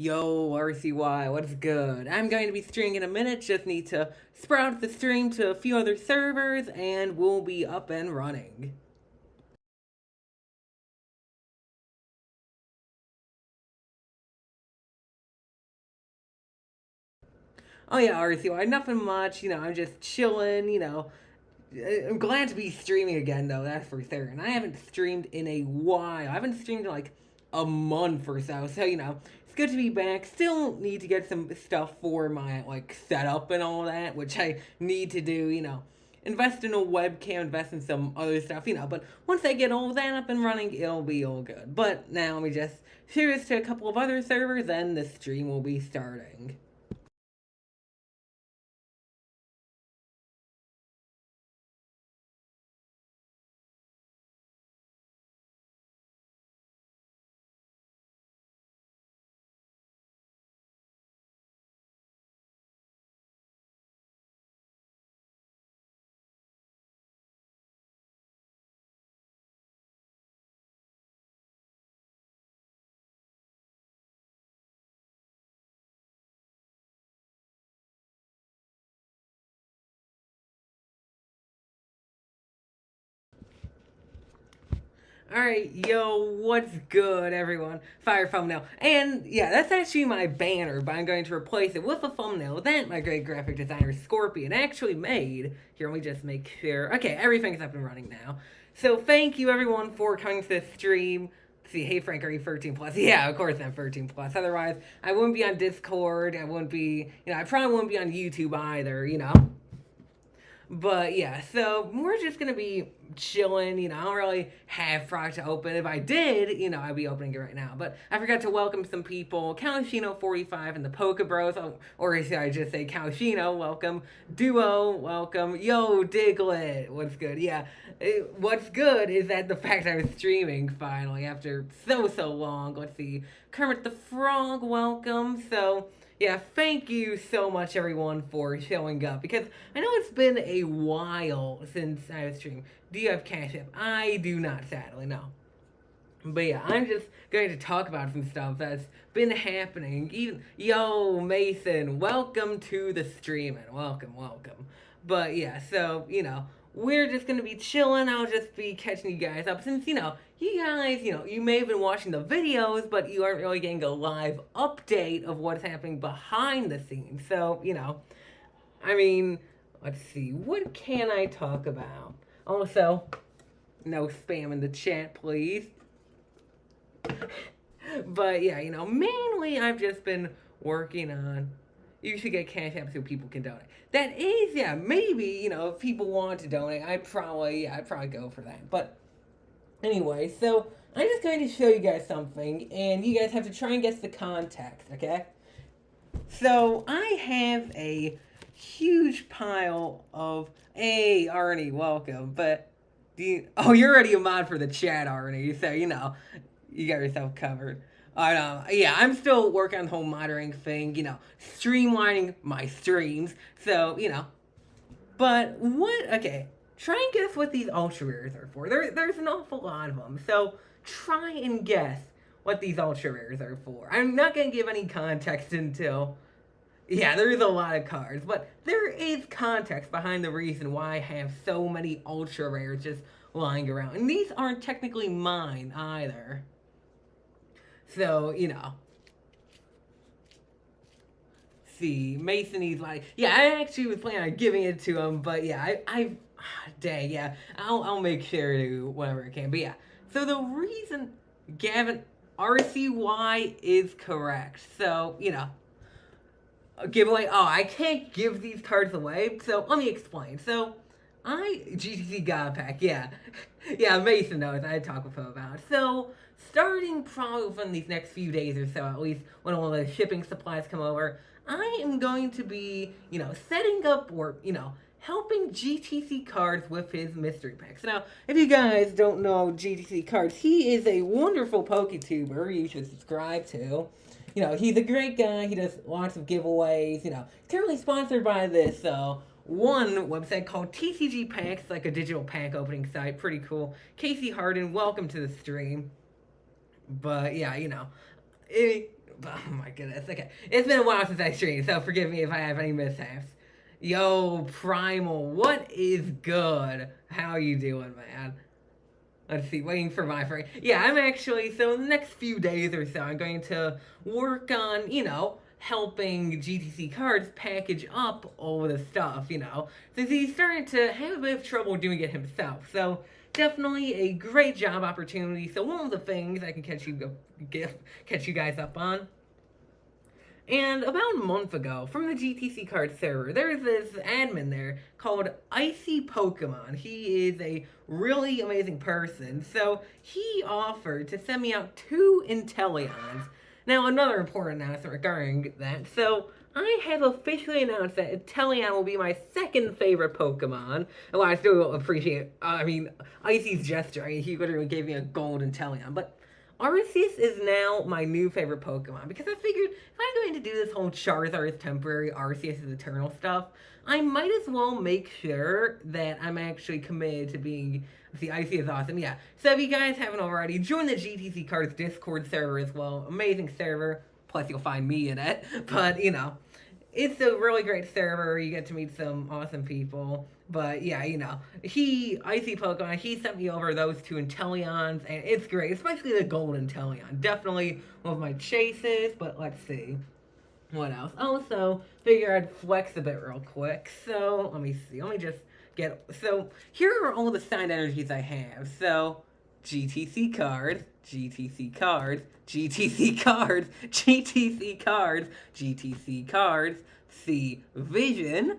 Yo, RCY, what's good? I'm going to be streaming in a minute, just need to sprout the stream to a few other servers, and we'll be up and running. Oh yeah, RCY, nothing much, I'm just chilling, I'm glad to be streaming again, though, that's for certain. I haven't streamed in a while. I haven't streamed in like a month or so, so, it's good to be back. Still need to get some stuff for my, like, setup and all that, which I need to do, invest in a webcam, invest in some other stuff, but once I get all that up and running, it'll be all good. But now let me just share this to a couple of other servers, and the stream will be starting. Alright, yo, what's good, everyone? Fire thumbnail. And yeah, that's actually my banner, but I'm going to replace it with a thumbnail that my great graphic designer Scorpion actually made. Here, let me just make sure. Okay, everything's up and running now. So thank you, everyone, for coming to this stream. Let's see, hey Frank, are you 13 plus? Yeah, of course I'm 13 plus. Otherwise, I wouldn't be on Discord. I wouldn't be, I probably wouldn't be on YouTube either. But yeah, so we're just gonna be chilling. I don't really have product to open. If I did, I'd be opening it right now. But I forgot to welcome some people. Calashino45 and the Poke Bros. Or should I just say Calashino, welcome. Duo, welcome. Yo, Diglett, what's good? Yeah, what's good is that the fact I was streaming finally after so long. Let's see. Kermit the Frog, welcome. So yeah, thank you so much, everyone, for showing up. Because I know it's been a while since I was streaming. Do you have Cash App? I do not, sadly, no. But yeah, I'm just going to talk about some stuff that's been happening. Yo, Mason, welcome to the stream, and welcome. But yeah, so, we're just gonna be chilling. I'll just be catching you guys up since, you guys, you may have been watching the videos, but you aren't really getting a live update of what's happening behind the scenes. So, I mean, let's see, what can I talk about? Also, no spam in the chat, please. But yeah, mainly I've just been working on. You should get Cash App so people can donate. That is, yeah, maybe if people want to donate, I'd probably go for that. But anyway, so I'm just going to show you guys something, and you guys have to try and guess the context, okay? So I have a huge pile of. Hey, Arnie, welcome. But you're already a mod for the chat, Arnie. So you got yourself covered. Yeah, I'm still working on the whole monitoring thing, streamlining my streams. So, but what, okay, try and guess what these ultra rares are for. There's an awful lot of them. So try and guess what these ultra rares are for. I'm not going to give any context until, yeah, there's a lot of cards, but there is context behind the reason why I have so many ultra rares just lying around. And these aren't technically mine either. So, see, Mason, he's like, yeah, I actually was planning on giving it to him, but yeah, dang, yeah, I'll make sure to whatever I can. But yeah, so the reason Gavin RCY is correct. So, a giveaway. Oh, I can't give these cards away, so let me explain. So, GTC God Pack, yeah. Yeah, Mason knows, I talked with him about it. So, starting probably from these next few days or so, at least when all the shipping supplies come over, I am going to be, setting up or, helping GTC Cards with his mystery packs. Now, if you guys don't know GTC Cards, he is a wonderful PokeTuber you should subscribe to. He's a great guy. He does lots of giveaways. Currently sponsored by this one website called TCG Packs, like a digital pack opening site. Pretty cool. Casey Harden, welcome to the stream. But yeah, Oh my goodness. Okay. It's been a while since I streamed, so forgive me if I have any mishaps. Yo, Primal, what is good? How you doing, man? Let's see, waiting for my friend. Yeah, I'm actually, so in the next few days or so, I'm going to work on, helping GTC Cards package up all the stuff, since he's starting to have a bit of trouble doing it himself. So, definitely a great job opportunity. So, one of the things I can catch you guys up on. And about a month ago, from the GTC card server, there's this admin there called Icy Pokemon. He is a really amazing person, so he offered to send me out 2 Inteleons. Now, another important announcement regarding that. So, I have officially announced that Inteleon will be my second favorite Pokemon. Well, I still appreciate, Icy's gesture. He literally gave me a gold Inteleon, but Arceus is now my new favorite Pokemon because I figured if I'm going to do this whole Charizard is temporary, Arceus is eternal stuff, I might as well make sure that I'm actually committed to being. See, Icy is awesome, yeah. So if you guys haven't already, join the GTC Cards Discord server as well. Amazing server. Plus, you'll find me in it. But, it's a really great server. You get to meet some awesome people. But yeah, Icy Pokemon, he sent me over those 2 Inteleons, and it's great, especially the Gold Inteleon. Definitely one of my chases, but let's see. What else? Also, figure I'd flex a bit real quick. So, let me see. Let me just so, here are all the signed energies I have. So, GTC cards, GTC cards, GTC cards, GTC cards, GTC cards, C Vision,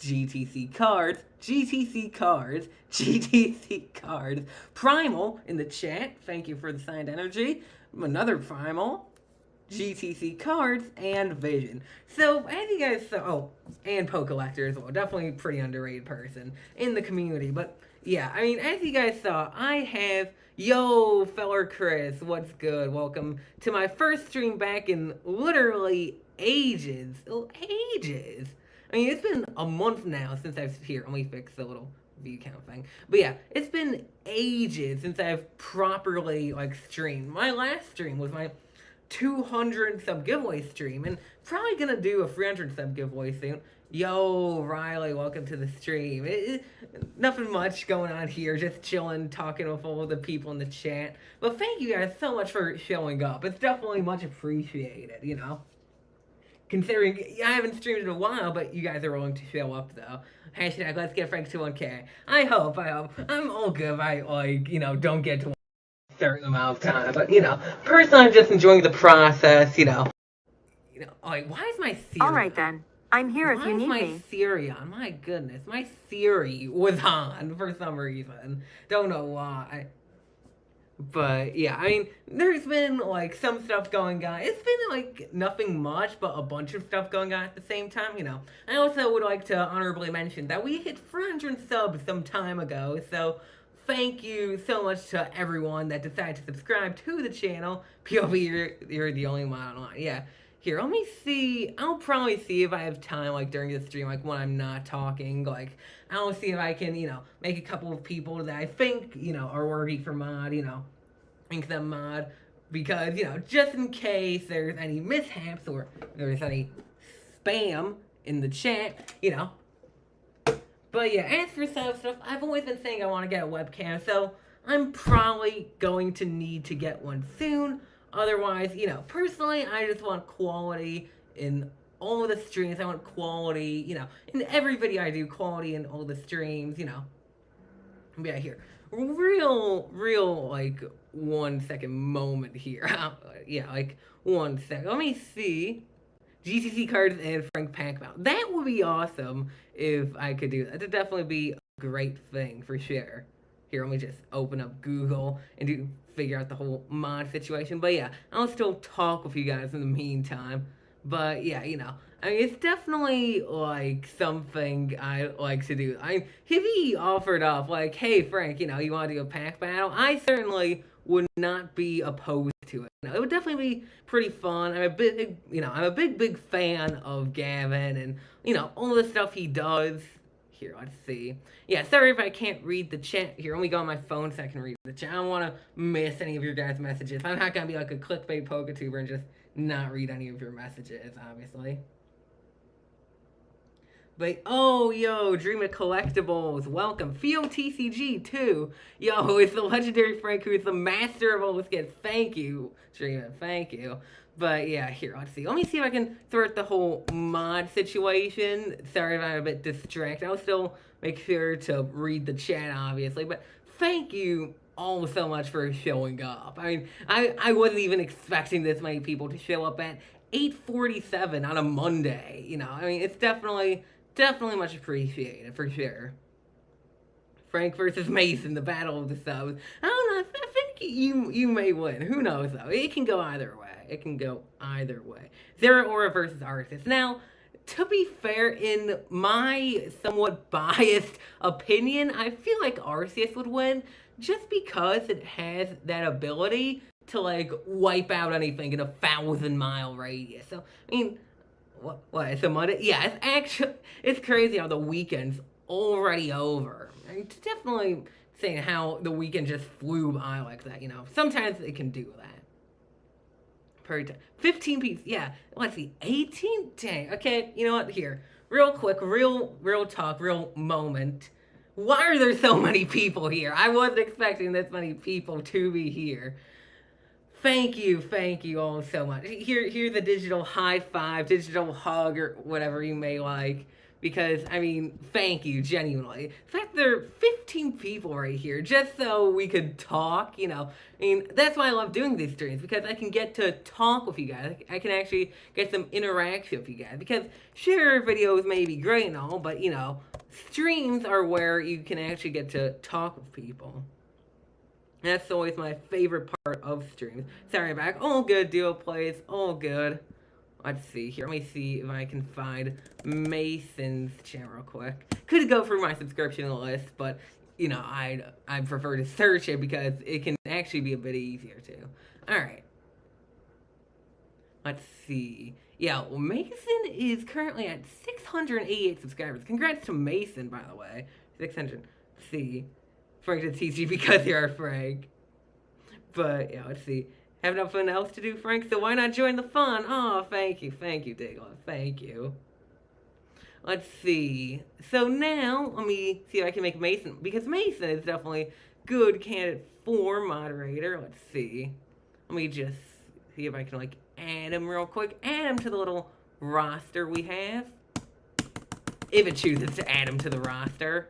GTC cards, GTC cards, GTC cards, Primal in the chat, thank you for the signed energy, another Primal, GTC cards, and Vision. So, as you guys saw, and Pokelector as well, definitely pretty underrated person in the community, but yeah, as you guys saw, I have, yo, feller Chris, what's good? Welcome to my first stream back in literally ages. Ages. It's been a month now since I've, here, let me fix the little view count thing. But yeah, it's been ages since I've properly, streamed. My last stream was my 200 sub giveaway stream, and probably gonna do a 300 sub giveaway soon. Yo, Riley, welcome to the stream. Nothing much going on here, just chilling, talking with all the people in the chat. But thank you guys so much for showing up. It's definitely much appreciated, Considering I haven't streamed in a while, but you guys are willing to show up, though. Hashtag, let's get Frank to 1K. I hope. I'm all good if I, don't get to a certain amount of time. But, personally, I'm just enjoying the process, why is my Siri? All right, then. I'm here if you need me. Why is my Siri on? My goodness. My Siri was on for some reason. Don't know why. But, yeah, there's been, some stuff going on. It's been, nothing much, but a bunch of stuff going on at the same time, I also would like to honorably mention that we hit 400 subs some time ago, so thank you so much to everyone that decided to subscribe to the channel. POV, you're the only one online. Yeah. Here, let me see. I'll probably see if I have time, during the stream, when I'm not talking. I'll see if I can, make a couple of people that I think, are worthy for mod, make them mod. Because, just in case there's any mishaps or there's any spam in the chat, But yeah, as for stuff, I've always been saying I want to get a webcam, so I'm probably going to need to get one soon. Otherwise, personally, I just want quality in all of the streams. I want quality, in every video I do, quality in all the streams, Yeah, here. Real, 1 second moment here. Yeah, 1 second. Let me see. GTC cards and Frank Pac-Man. That would be awesome if I could do that. That'd definitely be a great thing, for sure. Here, let me just open up Google and figure out the whole mod situation. But yeah, I'll still talk with you guys in the meantime. But yeah, it's definitely, something I like to do. He offered up, hey, Frank, you want to do a pack battle? I certainly would not be opposed to it. It would definitely be pretty fun. I'm a big fan of Gavin and, all the stuff he does. here, let's see. Yeah, sorry if I can't read the chat here. Let me go on my phone so I can read the chat. I don't want to miss any of your guys' messages. I'm not going to be like a clickbait PokeTuber and just not read any of your messages, obviously. But, oh, yo, Dream of Collectibles, welcome. Theo TCG, too. Yo, it's the legendary Frank who is the master of all the skins. Thank you, Dream, thank you. But, yeah, here, let's see. Let me see if I can thwart the whole mod situation. Sorry if I'm a bit distracted. I'll still make sure to read the chat, obviously. But thank you all so much for showing up. I mean, I wasn't even expecting this many people to show up at 8:47 on a Monday. You know, I mean, it's definitely much appreciated, for sure. Frank versus Mason, the battle of the subs. I don't know, I think you may win. Who knows, though? It can go either way. It can go either way. Zeraora versus Arceus. Now, to be fair, in my somewhat biased opinion, I feel like Arceus would win just because it has that ability to, like, wipe out anything in a 1,000-mile radius. So, I mean, what, it's a Monday? Yeah, it's crazy how the weekend's already over. I mean, definitely saying how the weekend just flew by like that, you know. Sometimes it can do that. 15 pieces, yeah. Let's see, 18? Dang, okay, you know what, here. Real quick, real talk, real moment. Why are there so many people here? I wasn't expecting this many people to be here. Thank you all so much. Here's a digital high five, digital hug, or whatever you may like. Because, I mean, thank you, genuinely. In fact, there are 15 people right here, just so we could talk, you know. I mean, that's why I love doing these streams, because I can get to talk with you guys. I can actually get some interaction with you guys. Because, sure, videos may be great and all, but, you know, streams are where you can actually get to talk with people. That's always my favorite part of streams. Sorry, I'm back. All good, duo plays. All good. Let's see here. Let me see if I can find Mason's channel real quick. Could go through my subscription list, but, you know, I prefer to search it because it can actually be a bit easier, too. Alright. Let's see. Yeah, well, Mason is currently at 688 subscribers. Congrats to Mason, by the way. 600. Let's see. Frank to TG because you're Frank. But, yeah, let's see. Have nothing else to do, Frank, so why not join the fun? Oh, thank you, Diggle, thank you. Let's see. So now, let me see if I can make Mason, because Mason is definitely a good candidate for moderator. Let's see. Let me just see if I can, like, add him real quick. Add him to the little roster we have. If it chooses to add him to the roster.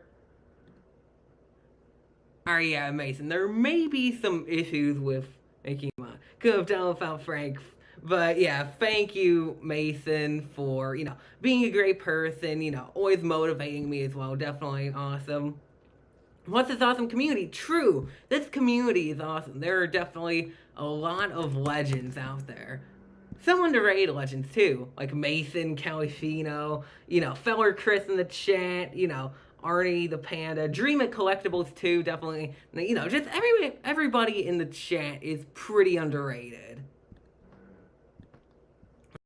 Alright, yeah, Mason. There may be some issues with making him on. Could have done without Frank. But yeah, thank you, Mason, for, you know, being a great person, you know, always motivating me as well. Definitely awesome. What's this awesome community? True, this community is awesome. There are definitely a lot of legends out there. Some underrated legends too, like Mason, Califino, you know, Feller Chris in the chat, you know, Arnie the Panda, Dream of Collectibles too, definitely. You know, just everybody in the chat is pretty underrated.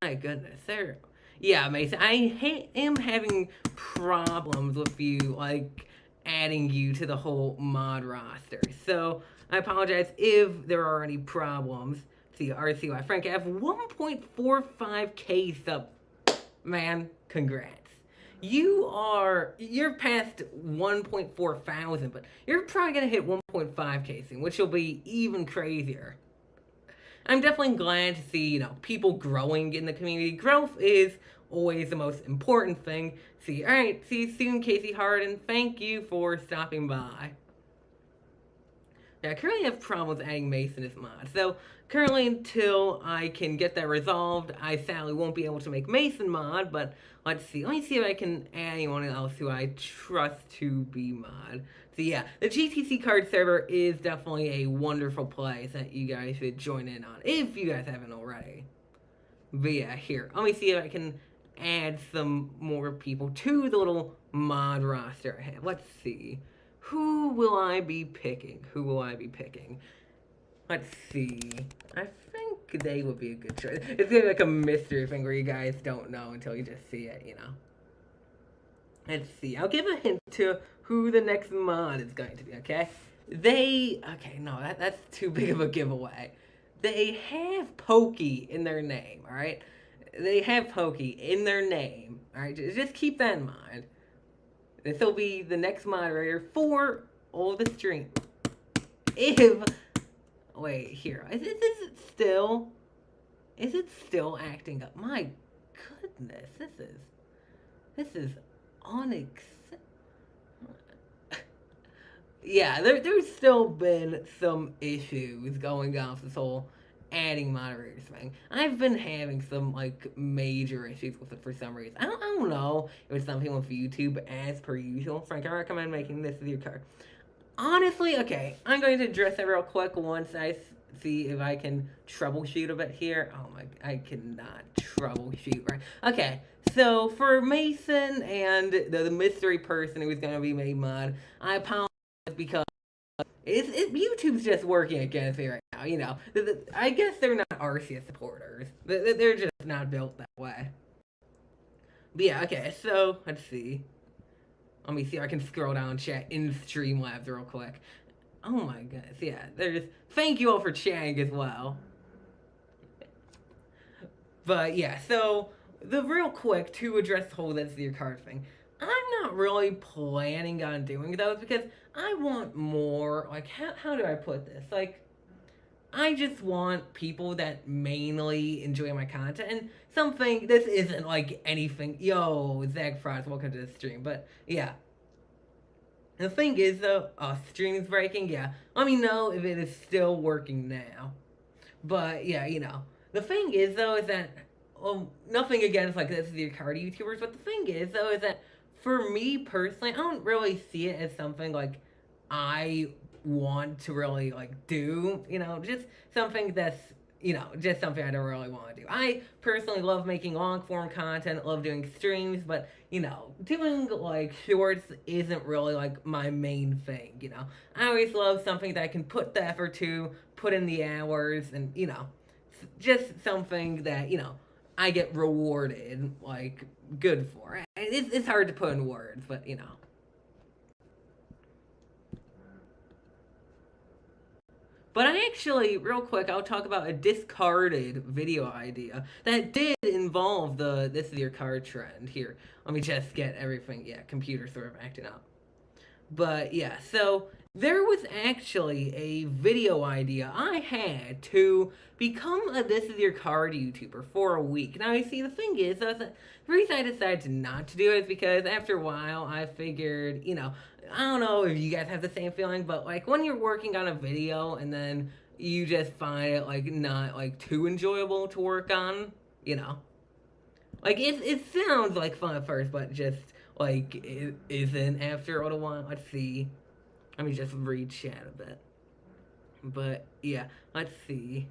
My goodness, there. Yeah, Mason, I am having problems with you, like, adding you to the whole mod roster. So, I apologize if there are any problems. See, RCY Frank, I have 1.45k sub. Man, congrats. You're past 1.4 thousand, but you're probably gonna hit 1.5k soon, which will be even crazier. I'm definitely glad to see, you know, people growing in the community. Growth is always the most important thing. Alright, see you soon, Casey Harden. Thank you for stopping by. Yeah, I currently have problems adding Mason as mod. So, currently, until I can get that resolved, I sadly won't be able to make Mason mod, but let's see. Let me see if I can add anyone else who I trust to be mod. So yeah, the GTC card server is definitely a wonderful place that you guys should join in on, if you guys haven't already. But yeah, here, let me see if I can add some more people to the little mod roster I have. Let's see. Who will I be picking? Let's see. I think they would be a good choice. It's gonna be like a mystery thing where you guys don't know until you just see it, you know. Let's see. I'll give a hint to who the next mod is going to be, okay? Okay, no, that's too big of a giveaway. They have Pokey in their name, alright? They have Pokey in their name, alright? Just keep that in mind. This will be the next moderator for all the stream. Wait, here. Is it still acting up? My goodness, this is unacceptable. Yeah, there's still been some issues going on with this whole adding moderators thing. I've been having some like major issues with it for some reason. I don't know if it's something with YouTube as per usual. Frank, I recommend making this with your card. Honestly, okay, I'm going to address it real quick once I see if I can troubleshoot a bit here. Oh my, I cannot troubleshoot, right? Okay, so for Mason and the mystery person who is going to be made mod, I apologize because YouTube's just working against me right now, you know. I guess they're not Arceus supporters. They're just not built that way. But yeah, okay, so, let's see. Let me see if I can scroll down chat in Streamlabs real quick. Oh my goodness, yeah, thank you all for chatting as well. But yeah, so, real quick, to address the whole that's your card thing, I'm not really planning on doing those because I want more, like, how do I put this? Like, I just want people that mainly enjoy my content, and this isn't like anything, yo, Zach Frost, welcome to the stream, but yeah. The thing is though, stream's breaking, yeah, let me know if it is still working now. But yeah, you know, the thing is though is that, well, nothing against like this is your card YouTubers, but the thing is though is that for me personally, I don't really see it as something like I want to really like do, you know, just something that's, you know, just something I don't really want to do. I personally love making long form content, love doing streams, but you know, doing like shorts isn't really like my main thing, you know. I always love something that I can put the effort to, put in the hours, and you know, just something that, you know, I get rewarded like good for. It's hard to put in words, but you know. But I actually, real quick, I'll talk about a discarded video idea that did involve this is your card trend. Here, let me just get everything, yeah, computer sort of acting up. But yeah, so there was actually a video idea I had to become a This Is Your Card YouTuber for a week. Now, you see, the thing is, the reason I decided not to do it is because after a while, I figured, you know, I don't know if you guys have the same feeling, but like when you're working on a video and then you just find it like not like too enjoyable to work on, you know, like it sounds like fun at first, but just like it isn't after a while. Let's see, let me just read chat a bit. But yeah, let's see.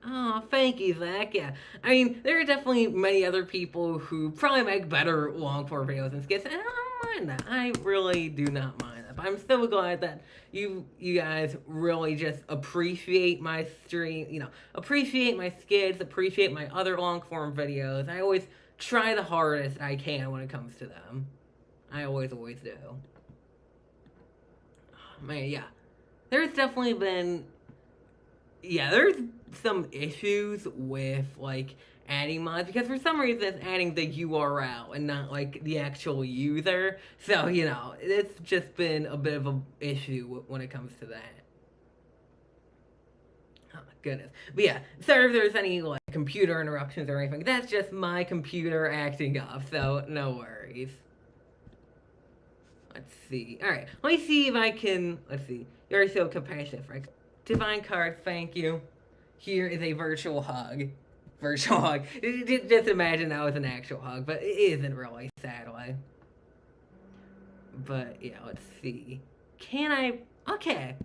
Oh, thank you, Zach. Yeah, I mean, there are definitely many other people who probably make better long form videos and skits, and I don't mind that. I really do not mind that. But I'm still glad that you guys really just appreciate my stream, you know, appreciate my skits, appreciate my other long form videos. I always try the hardest I can when it comes to them. I always do. Oh, man, yeah. There's definitely been, yeah, there's some issues with like adding mods because for some reason it's adding the URL and not like the actual user. So, you know, it's just been a bit of an issue when it comes to that. Oh my goodness. But yeah, sorry if there's any like computer interruptions or anything. That's just my computer acting up, so no worries. Let's see. Alright, let me see if I can, let's see. You're so compassionate, Frank. Divine card, thank you. Here is a virtual hug. Virtual hug. Just imagine that was an actual hug, but it isn't really, sadly. But yeah, let's see. Can I? Okay.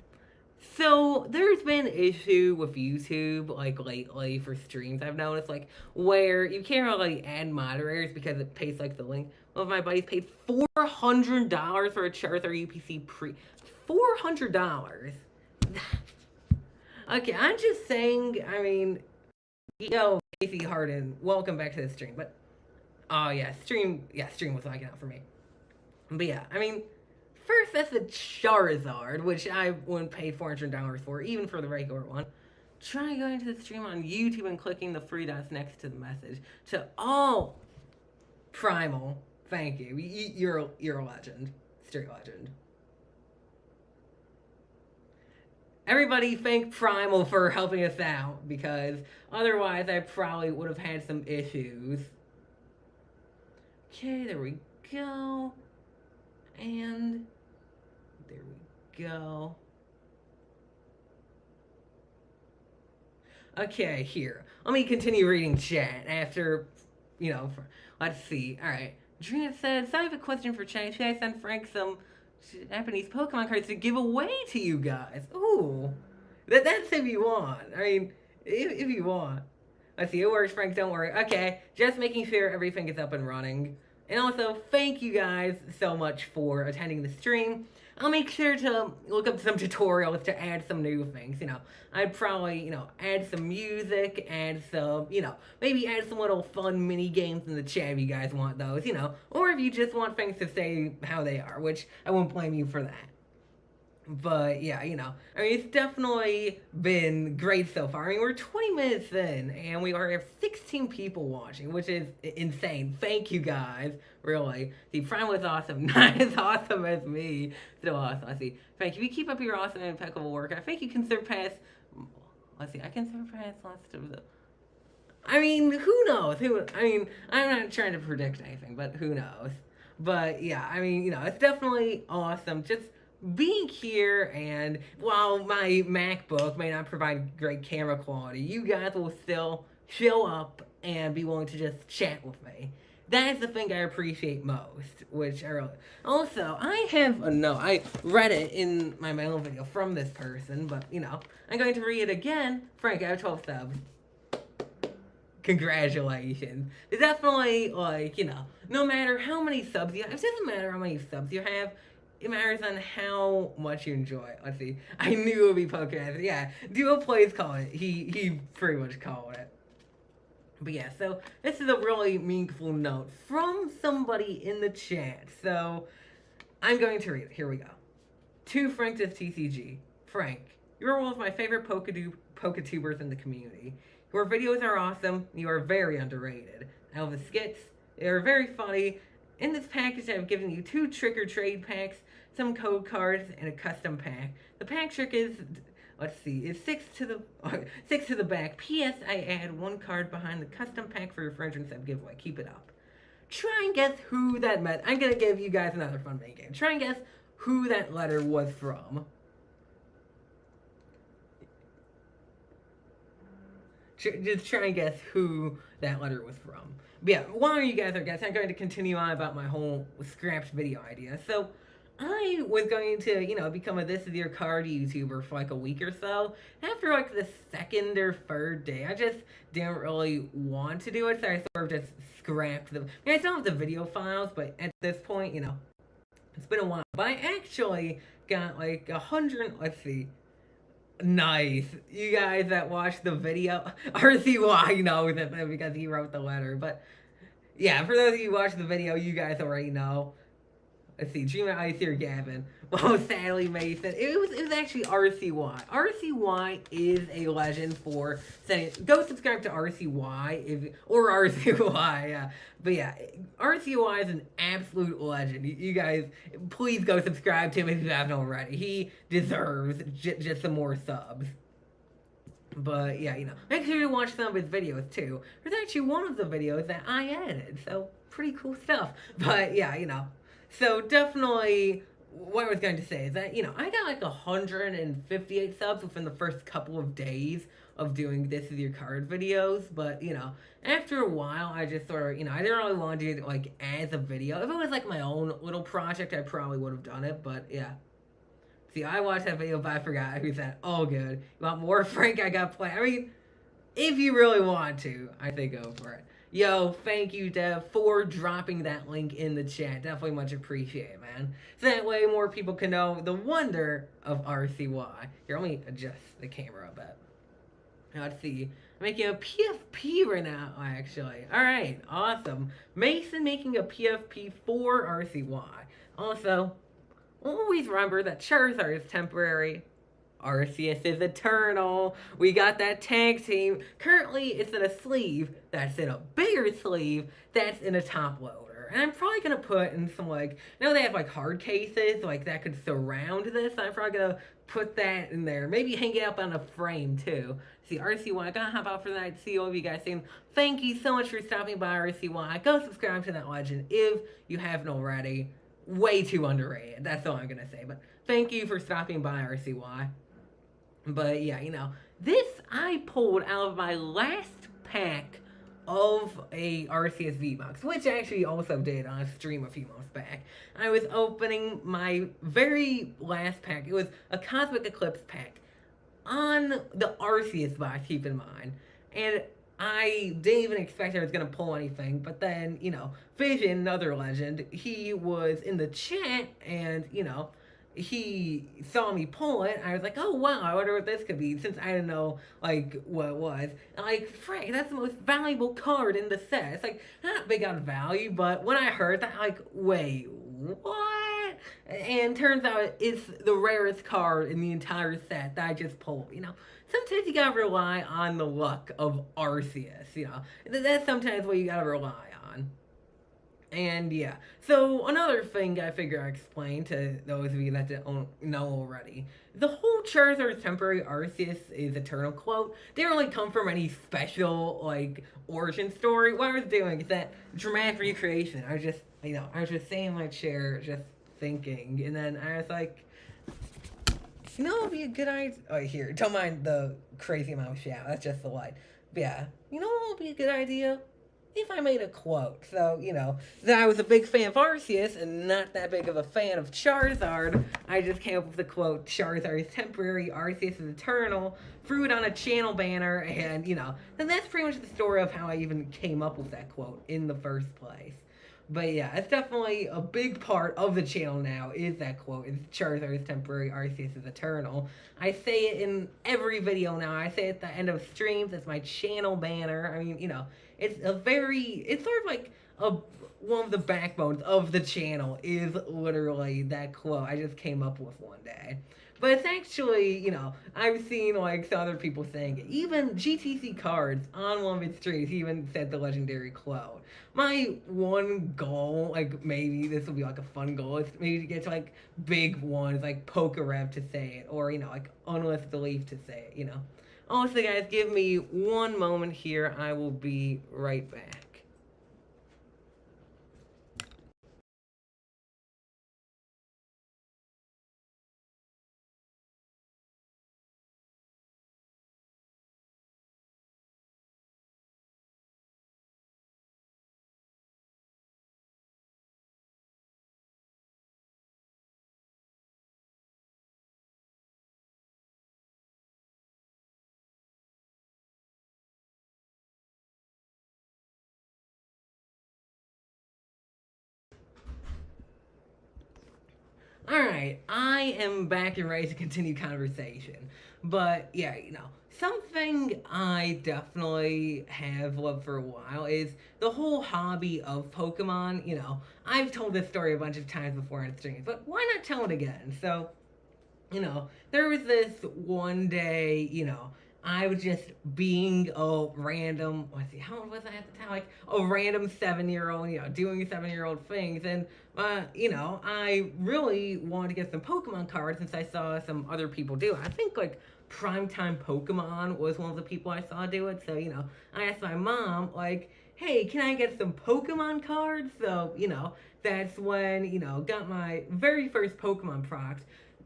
So there's been an issue with YouTube like lately for streams. I've noticed like where you can't really add moderators because it pays like the link. One of my buddies paid $400 for a Charizard UPC pre. $400. Okay, I'm just saying, I mean, yo, Casey Harden, welcome back to the stream, but Oh, yeah, stream was lagging out for me. But yeah, I mean, first that's the Charizard, which I wouldn't pay $400 for, even for the regular one. Try going to the stream on YouTube and clicking the three dots next to the message. To all Primal, thank you. You're a legend. Straight legend. Everybody thank Primal for helping us out, because otherwise I probably would have had some issues. Okay, there we go. And there we go. Okay, here. Let me continue reading chat after, let's see. Alright. Drina says, I have a question for chat. Should I send Frank some Japanese Pokemon cards to give away to you guys? Ooh. That's if you want. I mean, if you want. Let's see, it works, Frank, don't worry. Okay, just making sure everything is up and running. And also, thank you guys so much for attending the stream. I'll make sure to look up some tutorials to add some new things, I'd probably, add some music, add some, maybe add some little fun mini games in the chat if you guys want those, or if you just want things to stay how they are, which I won't blame you for that. But yeah, I mean, it's definitely been great so far. I mean, we're 20 minutes in, and we already have 16 people watching, which is insane. Thank you guys, really. The Prime was awesome, not as awesome as me. Still awesome. Let's see. Frank, if you keep up your awesome and impeccable work, I think you can surpass. Let's see. I can surpass lots of the. I mean, who knows? I'm not trying to predict anything, but who knows? But yeah, I mean, it's definitely awesome. Just being here, and while my MacBook may not provide great camera quality, you guys will still show up and be willing to just chat with me. That is the thing I appreciate most, which I really... Also, I have a note. I read it in my mail video from this person, but, I'm going to read it again. Frank, I have 12 subs. Congratulations. It's definitely, no matter how many subs you have, it doesn't matter how many subs you have, it matters on how much you enjoy it. Let's see. I knew it would be Pokemon. Yeah, Duo Plays called it. He pretty much called it. But yeah, so this is a really meaningful note from somebody in the chat. So I'm going to read it. Here we go. To Frank of TCG. Frank, you're one of my favorite Poketubers in the community. Your videos are awesome. You are very underrated. I love the skits. They are very funny. In this package, I've given you 2 trick or trade packs, some code cards, and a custom pack. The pack trick is, let's see, is 6 to the back. P.S. I add 1 card behind the custom pack for your Friends Sub giveaway. Keep it up. Try and guess who that meant. I'm gonna give you guys another fun mini game. Try and guess who that letter was from. Just try and guess who that letter was from. But yeah, while you guys are guessing, I'm going to continue on about my whole scrapped video idea. So, I was going to, become a This Is Your Card YouTuber for like a week or so. After like the 2nd or 3rd day, I just didn't really want to do it, so I sort of just scrapped them. I still have the video files, but at this point, it's been a while. But I actually got like 100, let's see. Nice. You guys that watched the video, RCY knows it because he wrote the letter. But yeah, for those of you who watched the video, you guys already know. Let's see, Dreamer Ice here, Gavin. Well, sadly, Mason. It was actually RCY. RCY is a legend for saying. Go subscribe to RCY or RCY. Yeah. But yeah, RCY is an absolute legend. You guys, please go subscribe to him if you haven't already. He deserves just some more subs. But yeah, make sure you watch some of his videos too. There's actually one of the videos that I edited, so pretty cool stuff. But yeah, so definitely, what I was going to say is that, I got like 158 subs within the first couple of days of doing This Is Your Card videos, but, after a while, I just sort of, I didn't really want to do it, like, as a video. If it was, like, my own little project, I probably would have done it, but, yeah. See, I watched that video, but I forgot who said, oh, good. You want more, Frank? I got play. I mean, if you really want to, I think go for it. Yo, thank you, Dev, for dropping that link in the chat. Definitely much appreciated, man. So that way more people can know the wonder of RCY. Here, let me adjust the camera a bit. Let's see. Making a PFP right now, actually. Alright, awesome. Mason making a PFP for RCY. Also, always remember that Charizard is temporary. Arceus is eternal. We got that tag team. Currently, it's in a sleeve that's in a bigger sleeve that's in a top loader. And I'm probably going to put in some, like, you know, they have, like, hard cases, like, that could surround this. I'm probably going to put that in there. Maybe hang it up on a frame, too. See, RCY, I gotta hop out for the night. See all of you guys soon. Thank you so much for stopping by, RCY. Go subscribe to that legend if you haven't already. Way too underrated. That's all I'm going to say. But thank you for stopping by, RCY. But yeah, you know, this I pulled out of my last pack of a RCS V-Box, which I actually also did on a stream a few months back. I was opening my very last pack. It was a Cosmic Eclipse pack on the Arceus box, keep in mind. And I didn't even expect I was going to pull anything, but then, you know, Vision, another legend, he was in the chat, and, you know, he saw me pull it. I was like, oh wow, I wonder what this could be, since I didn't know like what it was. And like, Frank, that's the most valuable card in the set. It's like not big on value, but when I heard that, like, wait, what? And turns out it's the rarest card in the entire set that I just pulled. You know, sometimes you gotta rely on the luck of Arceus. You know, that's sometimes what you gotta rely on. And yeah, so another thing I figure I explain to those of you that don't know already. The whole Charizard temporary Arceus is eternal quote didn't really come from any special, like, origin story. What I was doing is that dramatic recreation. I was just, you know, I was just sitting in my chair, just thinking, and then I was like, you know, it'd be a good idea. Oh, here, don't mind the crazy amount of shout. That's just the light. But yeah, you know what would be a good idea? If I made a quote. So, you know, that I was a big fan of Arceus and not that big of a fan of Charizard, I just came up with the quote, Charizard is temporary, Arceus is eternal, threw it on a channel banner, and, you know, and that's pretty much the story of how I even came up with that quote in the first place. But yeah, it's definitely a big part of the channel now, is that quote. It's Charizard is temporary, Arceus is eternal. I say it in every video now. I say it at the end of streams. It's my channel banner. I mean, you know, it's sort of like one of the backbones of the channel is literally that quote I just came up with one day. But it's actually, you know, I've seen like some other people saying it. Even GTC Cards on one of its streams even said the legendary quote. My one goal, like maybe this will be like a fun goal, is maybe to get to like big ones like Pokerev to say it, or, you know, like Unless the Leaf to say it, you know. Also, guys, give me one moment here. I will be right back. Alright, I am back and ready to continue conversation. But yeah, you know, something I definitely have loved for a while is the whole hobby of Pokemon. You know, I've told this story a bunch of times before on streams, but why not tell it again? So, you know, there was this one day, you know, I was just being a random, how old was I at the time? Like a random 7-year-old, you know, doing 7-year-old things. And, you know, I really wanted to get some Pokemon cards since I saw some other people do it. I think like Primetime Pokemon was one of the people I saw do it. So, you know, I asked my mom, like, hey, can I get some Pokemon cards? So, you know, that's when, you know, got my very first Pokemon product.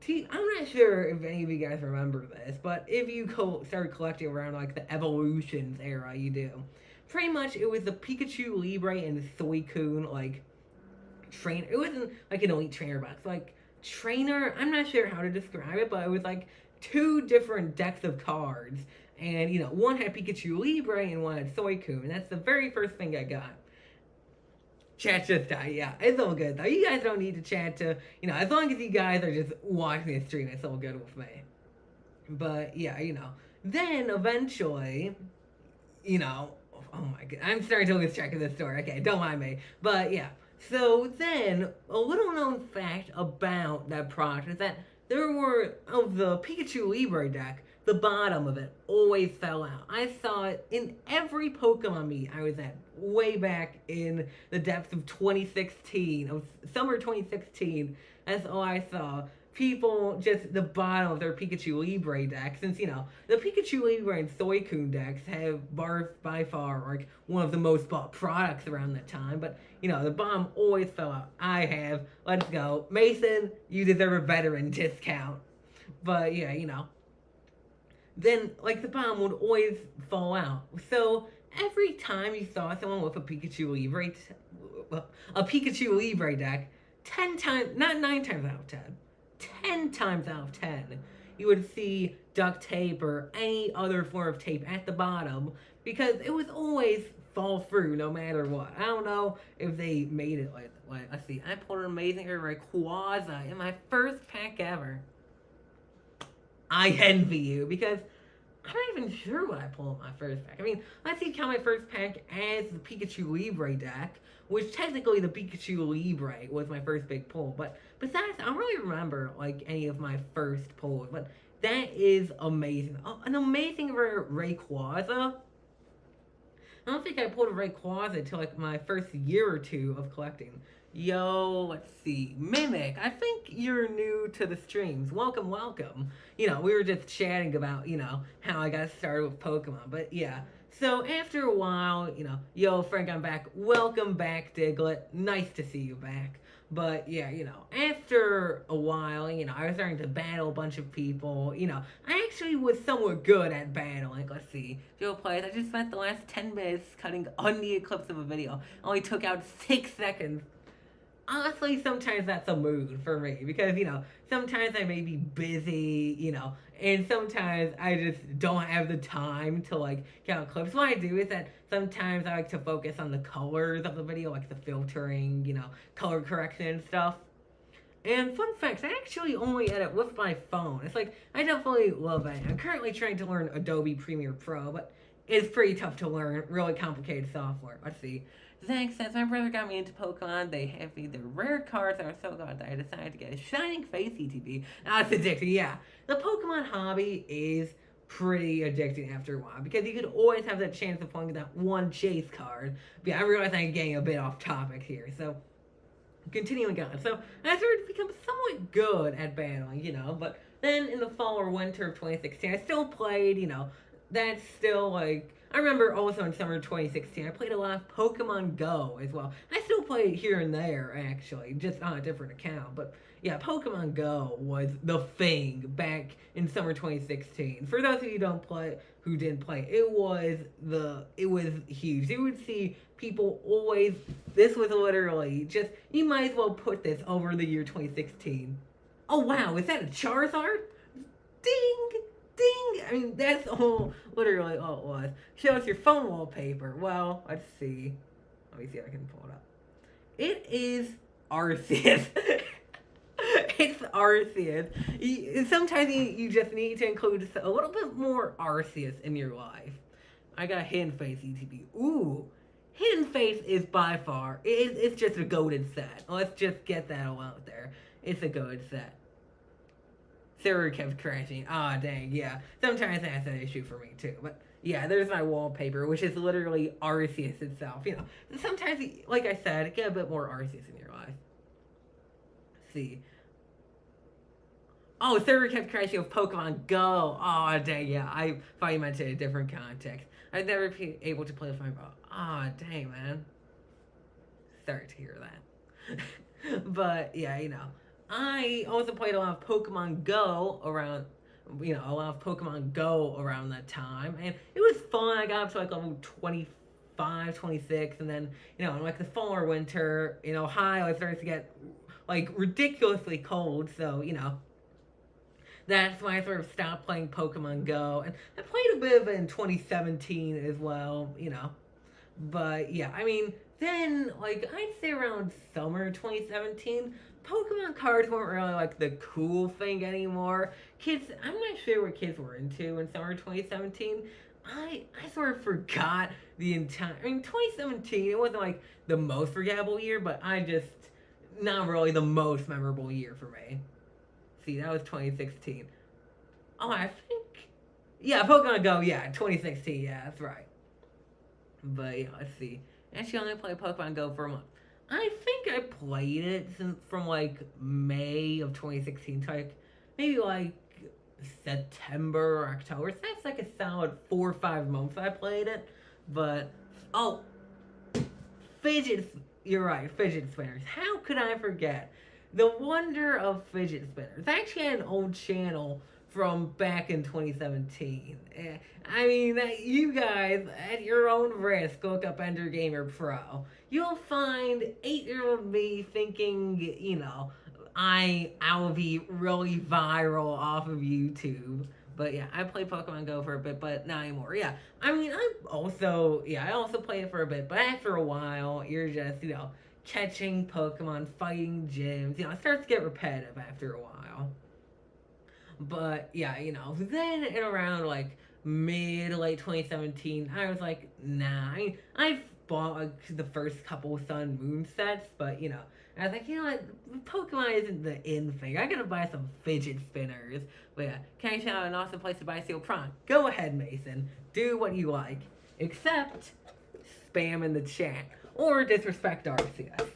I'm not sure if any of you guys remember this, but if you started collecting around like the Evolutions era, you do. Pretty much, it was the Pikachu, Libre, and Suicune, like, trainer. It wasn't like an elite trainer box. Like, trainer, I'm not sure how to describe it, but it was like 2 different decks of cards. And, you know, one had Pikachu Libre and one had Suicune. And that's the very first thing I got. Chat just died, yeah. It's all good, though. You guys don't need to chat to, you know, as long as you guys are just watching the stream, it's all good with me. But, yeah, you know, then eventually, oh my god, I'm starting to lose track of this story. Okay, don't mind me. But yeah, so then a little known fact about that product is that there were of the Pikachu Libre deck, the bottom of it always fell out. I saw it in every Pokemon meet I was at way back in the depths of 2016, of summer 2016. That's all I saw. People just the bottom of their Pikachu Libre deck, since the Pikachu Libre and Suicune decks have by far like one of the most bought products around that time. But the bottom always fell out. I have. Let's go, Mason. You deserve a veteran discount. But yeah, then like the bomb would always fall out. So every time you saw someone with a Pikachu Libre deck, 10 times, not 9 times out of 10, 10 times out of 10, you would see duct tape or any other form of tape at the bottom because it was always fall through no matter what. I don't know if they made it like let's see, I pulled an amazing Rayquaza in my first pack ever. I envy you because I'm not even sure what I pulled in my first pack. I mean, let's see, count my first pack as the Pikachu Libre deck, which technically the Pikachu Libre was my first big pull. But besides, I don't really remember like any of my first pulls. But that is amazing. An amazing Rayquaza. I don't think I pulled a Rayquaza until like my first year or two of collecting. Yo, let's see. Mimic, I think you're new to the streams. Welcome, welcome. We were just chatting about, how I got started with Pokemon. But yeah, so after a while, yo, Frank, I'm back. Welcome back, Diglett. Nice to see you back. But yeah, after a while, I was starting to battle a bunch of people. I actually was somewhat good at battling. Let's see. Joe plays. I just spent the last 10 minutes cutting on the eclipse of a video. Only took out 6 seconds. Honestly, sometimes that's a mood for me because, sometimes I may be busy, and sometimes I just don't have the time to, like, count clips. What I do is that sometimes I like to focus on the colors of the video, like the filtering, color correction and stuff. And fun fact, I actually only edit with my phone. It's like, I definitely love it. I'm currently trying to learn Adobe Premiere Pro, but it's pretty tough to learn really complicated software. Let's see. Thanks, since my brother got me into Pokemon, they have me the rare cards that are so good that I decided to get a Shining Face ETB. Now it's addicting, yeah. The Pokemon hobby is pretty addicting after a while because you could always have that chance of pulling that one chase card. But yeah, I realize I'm getting a bit off topic here, so continuing on. So I started to become somewhat good at battling, but then in the fall or winter of 2016, I still played, that's still like, I remember also in summer 2016, I played a lot of Pokemon Go as well. I still play it here and there, actually, just on a different account. But yeah, Pokemon Go was the thing back in summer 2016. For those of you who didn't play, it was huge. You would see people always, this was literally just, you might as well put this over the year 2016. Oh wow, is that a Charizard? Ding! Ding! I mean, that's literally all it was. Show us your phone wallpaper. Well, let's see. Let me see if I can pull it up. It is Arceus. It's Arceus. Sometimes you just need to include a little bit more Arceus in your life. I got Hidden Face ETB. Ooh. Hidden Face is by far, it's just a goated set. Let's just get that all out there. It's a goated set. Server kept crashing. Ah, dang, yeah. Sometimes that's an issue for me, too. But, yeah, there's my wallpaper, which is literally Arceus itself. Sometimes, like I said, get a bit more Arceus in your life. Let's see. Oh, server kept crashing with Pokemon Go. Oh, dang, yeah. I thought you meant it in a different context. I'd never be able to play with my bro. Ah, dang, man. Sorry to hear that. But, yeah, I also played a lot of Pokemon Go around, that time, and it was fun. I got up to like level 25, 26, and then, in like the fall or winter, in Ohio, it started to get like ridiculously cold, so, that's why I sort of stopped playing Pokemon Go, and I played a bit of it in 2017 as well, but yeah, I mean, then, like, I'd say around summer 2017, Pokemon cards weren't really, like, the cool thing anymore. kids, I'm not sure what kids were into in summer 2017. I sort of forgot the entire. I mean, 2017. It wasn't like the most forgettable year, but I just not really the most memorable year for me. See, that was 2016. Oh, I think. Yeah, Pokemon Go, yeah, 2016, yeah, that's right. But, yeah, let's see. Actually, I only played Pokemon Go for a month. I think I played it since from, like, May of 2016 to, like, maybe, like, September or October. So that's, like, a solid 4 or 5 months I played it. But, oh, you're right, fidget spinners. How could I forget? The wonder of fidget spinners. I actually had an old channel from back in 2017. I mean, you guys, at your own risk, look up Ender Gamer Pro. You'll find 8-year-old me thinking, I'll be really viral off of YouTube. But yeah, I played Pokemon Go for a bit, but not anymore. Yeah, I mean, I also played it for a bit, but after a while, you're just, catching Pokemon, fighting gyms. It starts to get repetitive after a while. But yeah, then in around like late 2017, I was like, nah. I've bought like the first couple Sun Moon sets, but I was like, what? Pokemon isn't the in thing. I gotta buy some fidget spinners. But yeah, can I shout out an awesome place to buy Steel Prawn? Go ahead, Mason. Do what you like. Except spam in the chat. Or disrespect RCS.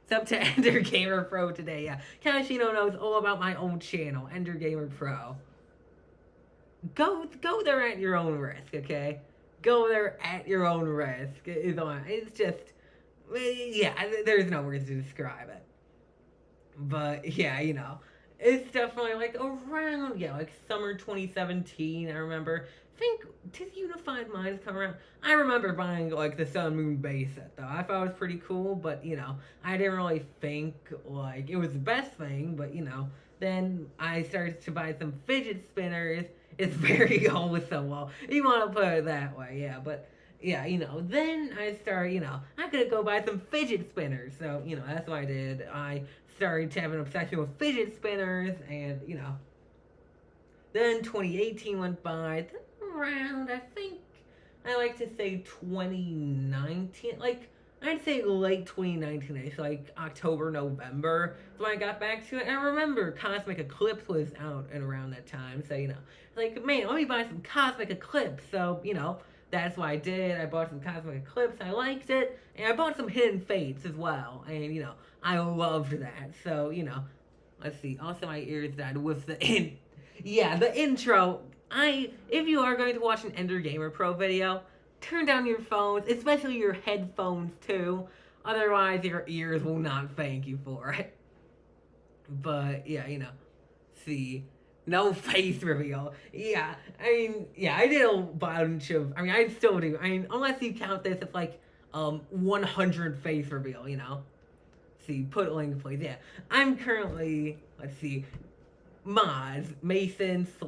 It's up to Ender Gamer Pro today, yeah. Kanashino knows all about my own channel, Ender Gamer Pro. Go there at your own risk, okay? Go there at your own risk. It's just, yeah, there's no words to describe it. But, yeah, it's definitely, like, around, like, summer 2017, I remember. I think, did Unified Minds come around? I remember buying, like, the Sun Moon base set, though. I thought it was pretty cool, but, I didn't really think, like, it was the best thing, but, then I started to buy some fidget spinners. It's very wholesome, well, you want to put it that way, yeah, but, yeah, then I started, I could go buy some fidget spinners, so, that's what I did. I started to have an obsession with fidget spinners, and, then 2018 went by, then around, I think, I like to say 2019, like, I'd say late 2019, it's like October, November, so I got back to it. And I remember Cosmic Eclipse was out and around that time, so, like, man, let me buy some Cosmic Eclipse, so, that's what I did. I bought some Cosmic Eclipse, I liked it, and I bought some Hidden Fates as well, and, I loved that, so, let's see, also my ears died with the the intro. If you are going to watch an Ender Gamer Pro video, turn down your phones, especially your headphones too. Otherwise, your ears will not thank you for it. But, yeah, see, no face reveal. Yeah, I did a bunch of, I still do. Unless you count this, it's like, 100 face reveal, See, put a link, please. Yeah, I'm currently, let's see, mods, Mason /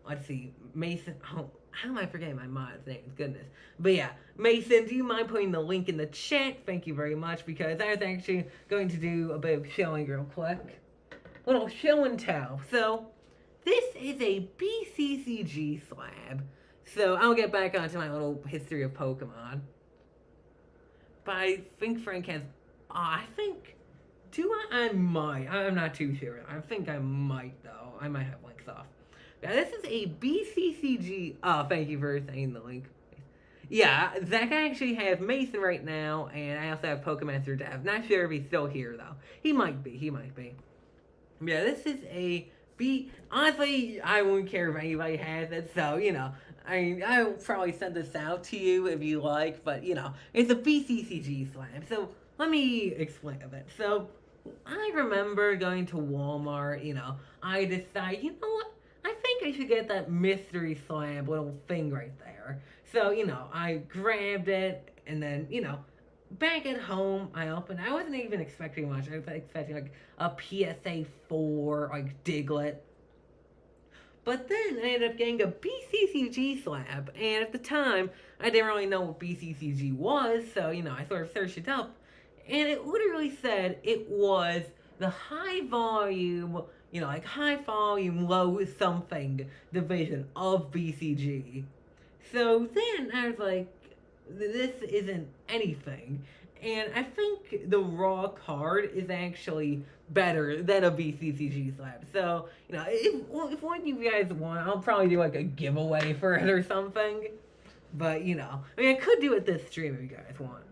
let's see, Mason, how am I forgetting my mod's name? Goodness. But yeah, Mason, do you mind putting the link in the chat? Thank you very much, because I was actually going to do a bit of showing real quick. Little show and tell. So, this is a BCCG slab. So, I'll get back onto my little history of Pokemon. But I think Frank has, I might. I'm not too sure. I think I might, though. I might have links off. Yeah, this is a BCCG. Oh, thank you for saying the link. Yeah, Zach, I actually have Mason right now, and I also have Pokemaster Dev. Not sure if he's still here, though. He might be. Yeah, this is a honestly, I wouldn't care if anybody has it, so, I'll probably send this out to you if you like, but, it's a BCCG slab, so let me explain a bit. So, I remember going to Walmart, I decided, what? I think I should get that mystery slab little thing right there. So, I grabbed it, and then, back at home, I opened. I wasn't even expecting much. I was expecting, like, a PSA 4, like, Diglett. But then I ended up getting a BCCG slab, and at the time, I didn't really know what BCCG was, so, I sort of searched it up, and it literally said it was the high volume like high volume, low something division of BCG. So then I was like, this isn't anything. And I think the raw card is actually better than a BCCG slab. So, if one of you guys want, I'll probably do like a giveaway for it or something. But, I could do it this stream if you guys want.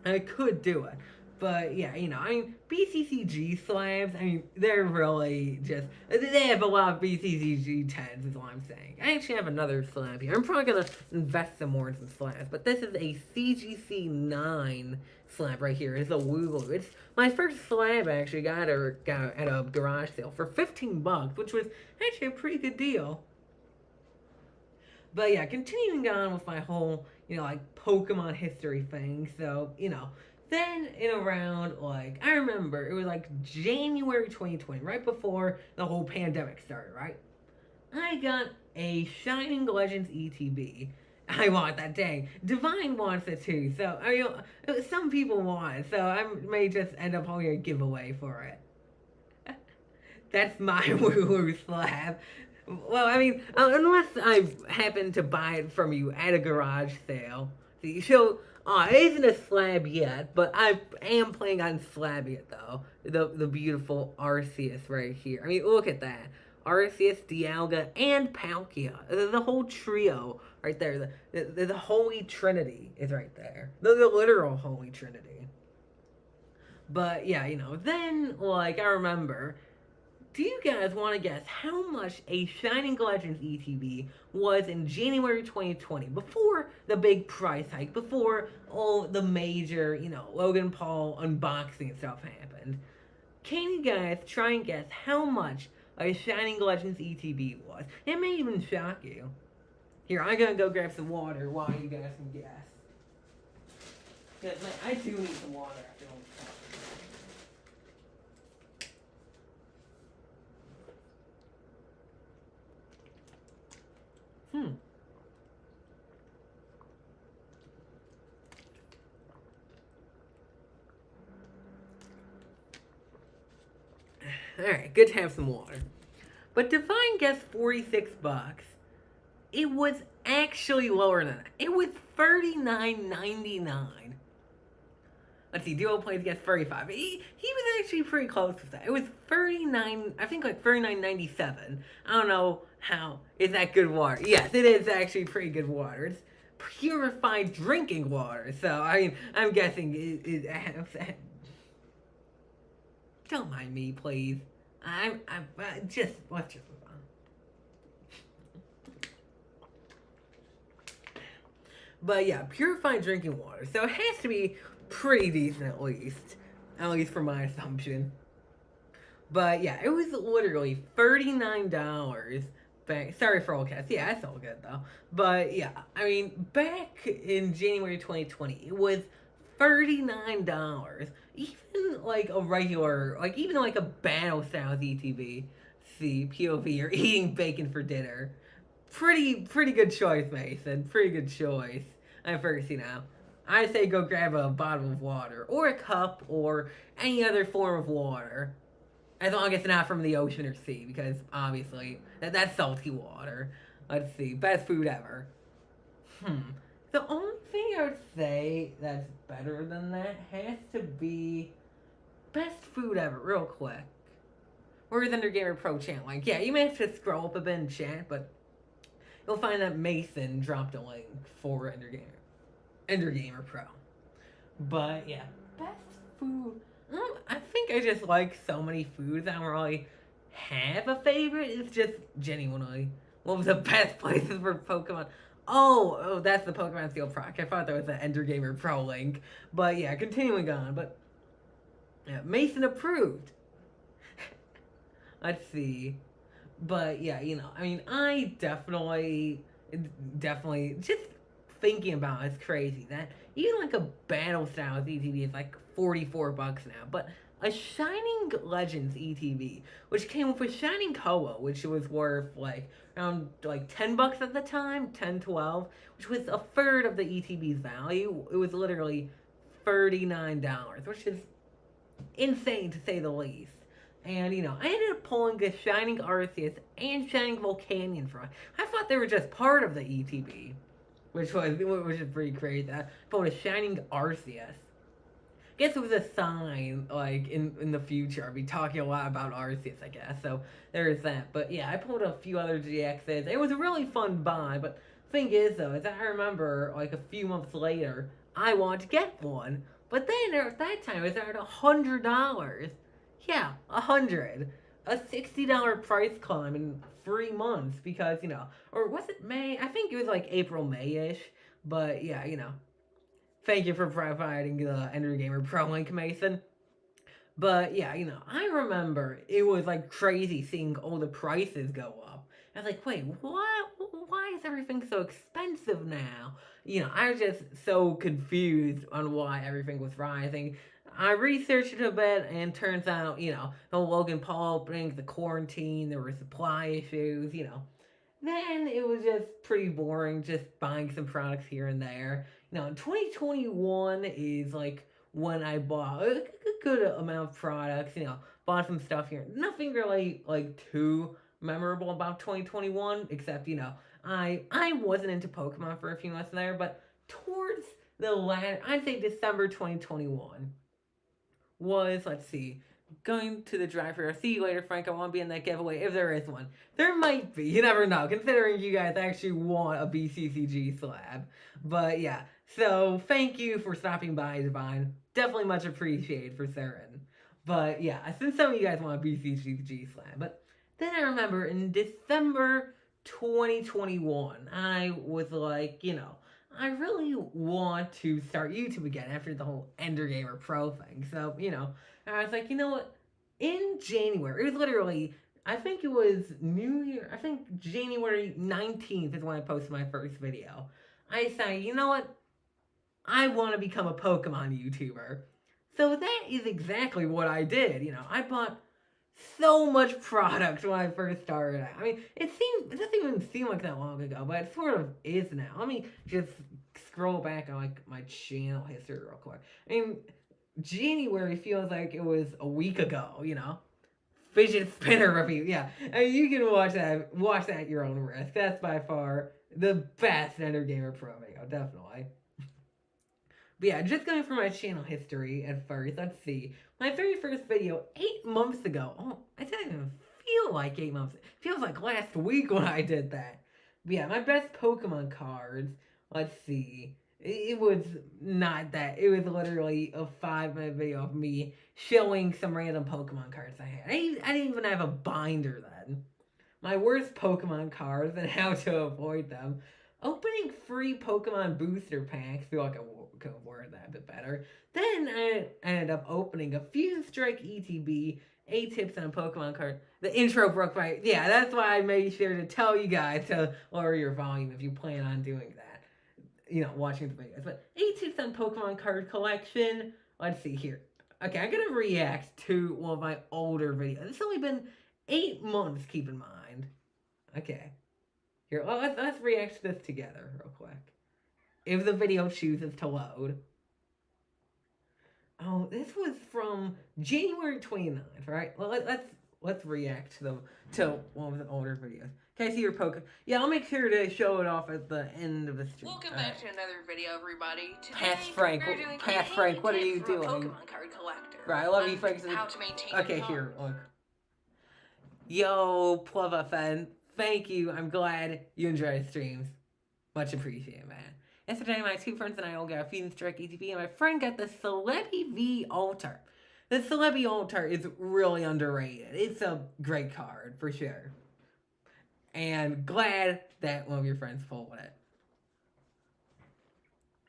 I could do it. But yeah, BCCG slabs, they're really just, they have a lot of BCCG 10s is what I'm saying. I actually have another slab here. I'm probably going to invest some more in some slabs, but this is a CGC 9 slab right here. It's a Wooloo. It's my first slab I actually got at a garage sale for $15, which was actually a pretty good deal. But yeah, continuing on with my whole, Pokemon history thing, so, then in around, I remember, it was January 2020, right before the whole pandemic started, right? I got a Shining Legends ETB. I want that, dang. Divine wants it too, so, some people want it, so I may just end up holding a giveaway for it. That's my Wooloo slab. Well, unless I happen to buy it from you at a garage sale. See, so, it isn't a slab yet, but I am planning on slabbing it, though. The beautiful Arceus right here. Look at that. Arceus, Dialga, and Palkia. The whole trio right there. The Holy Trinity is right there. The literal Holy Trinity. But, yeah, then, I remember... Do you guys want to guess how much a Shining Legends ETB was in January 2020, before the big price hike, before all the major, Logan Paul unboxing stuff happened? Can you guys try and guess how much a Shining Legends ETB was? It may even shock you. Here, I'm going to go grab some water while you guys can guess. Because I do need some water after all this talk. Alright, good to have some water. But Divine guessed $46. It was actually lower than that. It was $39.99. Let's see, Duo Plays guessed $35. He was actually pretty close with that. It was $39, I think $39.97. I don't know how. Is that good water? Yes, it is actually pretty good water. It's purified drinking water. So, I'm guessing it has that. Don't mind me, please. Let's just move on. But yeah, purified drinking water. So it has to be pretty decent at least for my assumption. But yeah, it was literally $39. Sorry for all cats. Yeah, that's all good though. But yeah, back in January 2020, it was $39. Even a regular, even a battle style ETB, see, POV, you're eating bacon for dinner. Pretty good choice, Mason. Pretty good choice. I'm thirsty now. I say go grab a bottle of water, or a cup, or any other form of water. As long as it's not from the ocean or sea, because obviously, that's salty water. Let's see, best food ever. The only thing I would say that's better than that has to be best food ever, real quick. Where's Undergamer Pro channel? Yeah, you may have to scroll up a bit in chat, but you'll find that Mason dropped a link for Undergamer Pro. But yeah, best food. I think I just like so many foods. I don't really have a favorite. It's just genuinely what was the best places for Pokemon. Oh, that's the Pokemon Steel Proc. I thought that was the Undergamer Pro link. But yeah, continuing on. But yeah, Mason approved. Let's see. But yeah, I definitely just thinking about it's crazy that even a battle style ETB is $44 now. But a Shining Legends ETB, which came with a Shining Koa, which was worth around $10 at the time, 10, 12, which was a third of the ETB's value. It was literally $39, which is insane to say the least. And, I ended up pulling a Shining Arceus and Shining Volcanion from it. I thought they were just part of the ETB, which is pretty crazy. I pulled a Shining Arceus. Guess it was a sign, like, in the future. I'll be talking a lot about Arceus, I guess. So, there's that. But, yeah, I pulled a few other GXs. It was a really fun buy, but thing is, though, is I remember, like, a few months later, I wanted to get one. But then, at that time, it was at $100. Yeah, $100. A $60 price climb in 3 months because, or was it May? I think it was, like, April, May-ish. But, yeah, thank you for providing the Ender Gamer Pro link, Mason. But yeah, I remember it was like crazy seeing all the prices go up. I was like, wait, what? Why is everything so expensive now? I was just so confused on why everything was rising. I researched it a bit, and turns out, the Logan Paul opening, the quarantine, there were supply issues, Then it was just pretty boring, just buying some products here and there. 2021 is like when I bought a good amount of products, bought some stuff here. Nothing really like too memorable about 2021, except, I wasn't into Pokemon for a few months there, but towards the latter, I'd say December 2021 was, let's see, going to the drive-thru. I'll see you later, Frank. I want to be in that giveaway if there is one. There might be. You never know, considering you guys actually want a BCCG slab. But yeah, so thank you for stopping by, Divine. Definitely much appreciated for certain. But yeah, since some of you guys want a BCCG slab. But then I remember in December 2021, I was like, I really want to start YouTube again after the whole Ender Gamer Pro thing. So, I was like, you know what? In January, it was literally, I think it was New Year, I think January 19th is when I posted my first video. I decided, you know what? I want to become a Pokemon YouTuber. So that is exactly what I did. I bought so much product when I first started out. I mean, it doesn't even seem like that long ago, but it sort of is now. Let me just scroll back on like my channel history real quick. I mean, January feels like it was a week ago, Fidget spinner review, yeah. I mean, you can watch that at your own risk. That's by far the best Ender Gamer Pro video, definitely. But yeah, just going for my channel history at first, let's see. My very first video, 8 months ago. Oh, it doesn't even feel like 8 months. It feels like last week when I did that. But yeah, my best Pokemon cards, let's see. It was not that. It was literally a 5-minute video of me showing some random Pokemon cards I had. I didn't even have a binder then. My worst Pokemon cards and how to avoid them. Opening free Pokemon booster packs. Feel like I could have worded that a bit better. Then I ended up opening a Fusion Strike ETB, 8 tips on a Pokemon card. The intro broke my... Yeah, that's why I made sure to tell you guys to lower your volume if you plan on doing that. Watching the videos. But 8 tips on Pokemon card collection. Let's see here. Okay, I'm going to react to one of my older videos. It's only been 8 months, keep in mind. Okay. Here, let's react to this together real quick. If the video chooses to load. Oh, this was from January 29th, right? Well, let's react to one of the older videos. Can I see your Pokemon? Yeah, I'll make sure to show it off at the end of the stream. Welcome back to another video, everybody. Today, Past Frank, what are you doing? Pokemon card collector. Right, I love you, Frank. How to maintain Okay, here, look. Yo, Plova fan, thank you. I'm glad you enjoy the streams. Much appreciated, man. Yesterday, my 2 friends and I all got a Fusion Strike ETB, and my friend got the Celebi V Altar. The Celebi Altar is really underrated. It's a great card, for sure. And glad that one of your friends pulled it.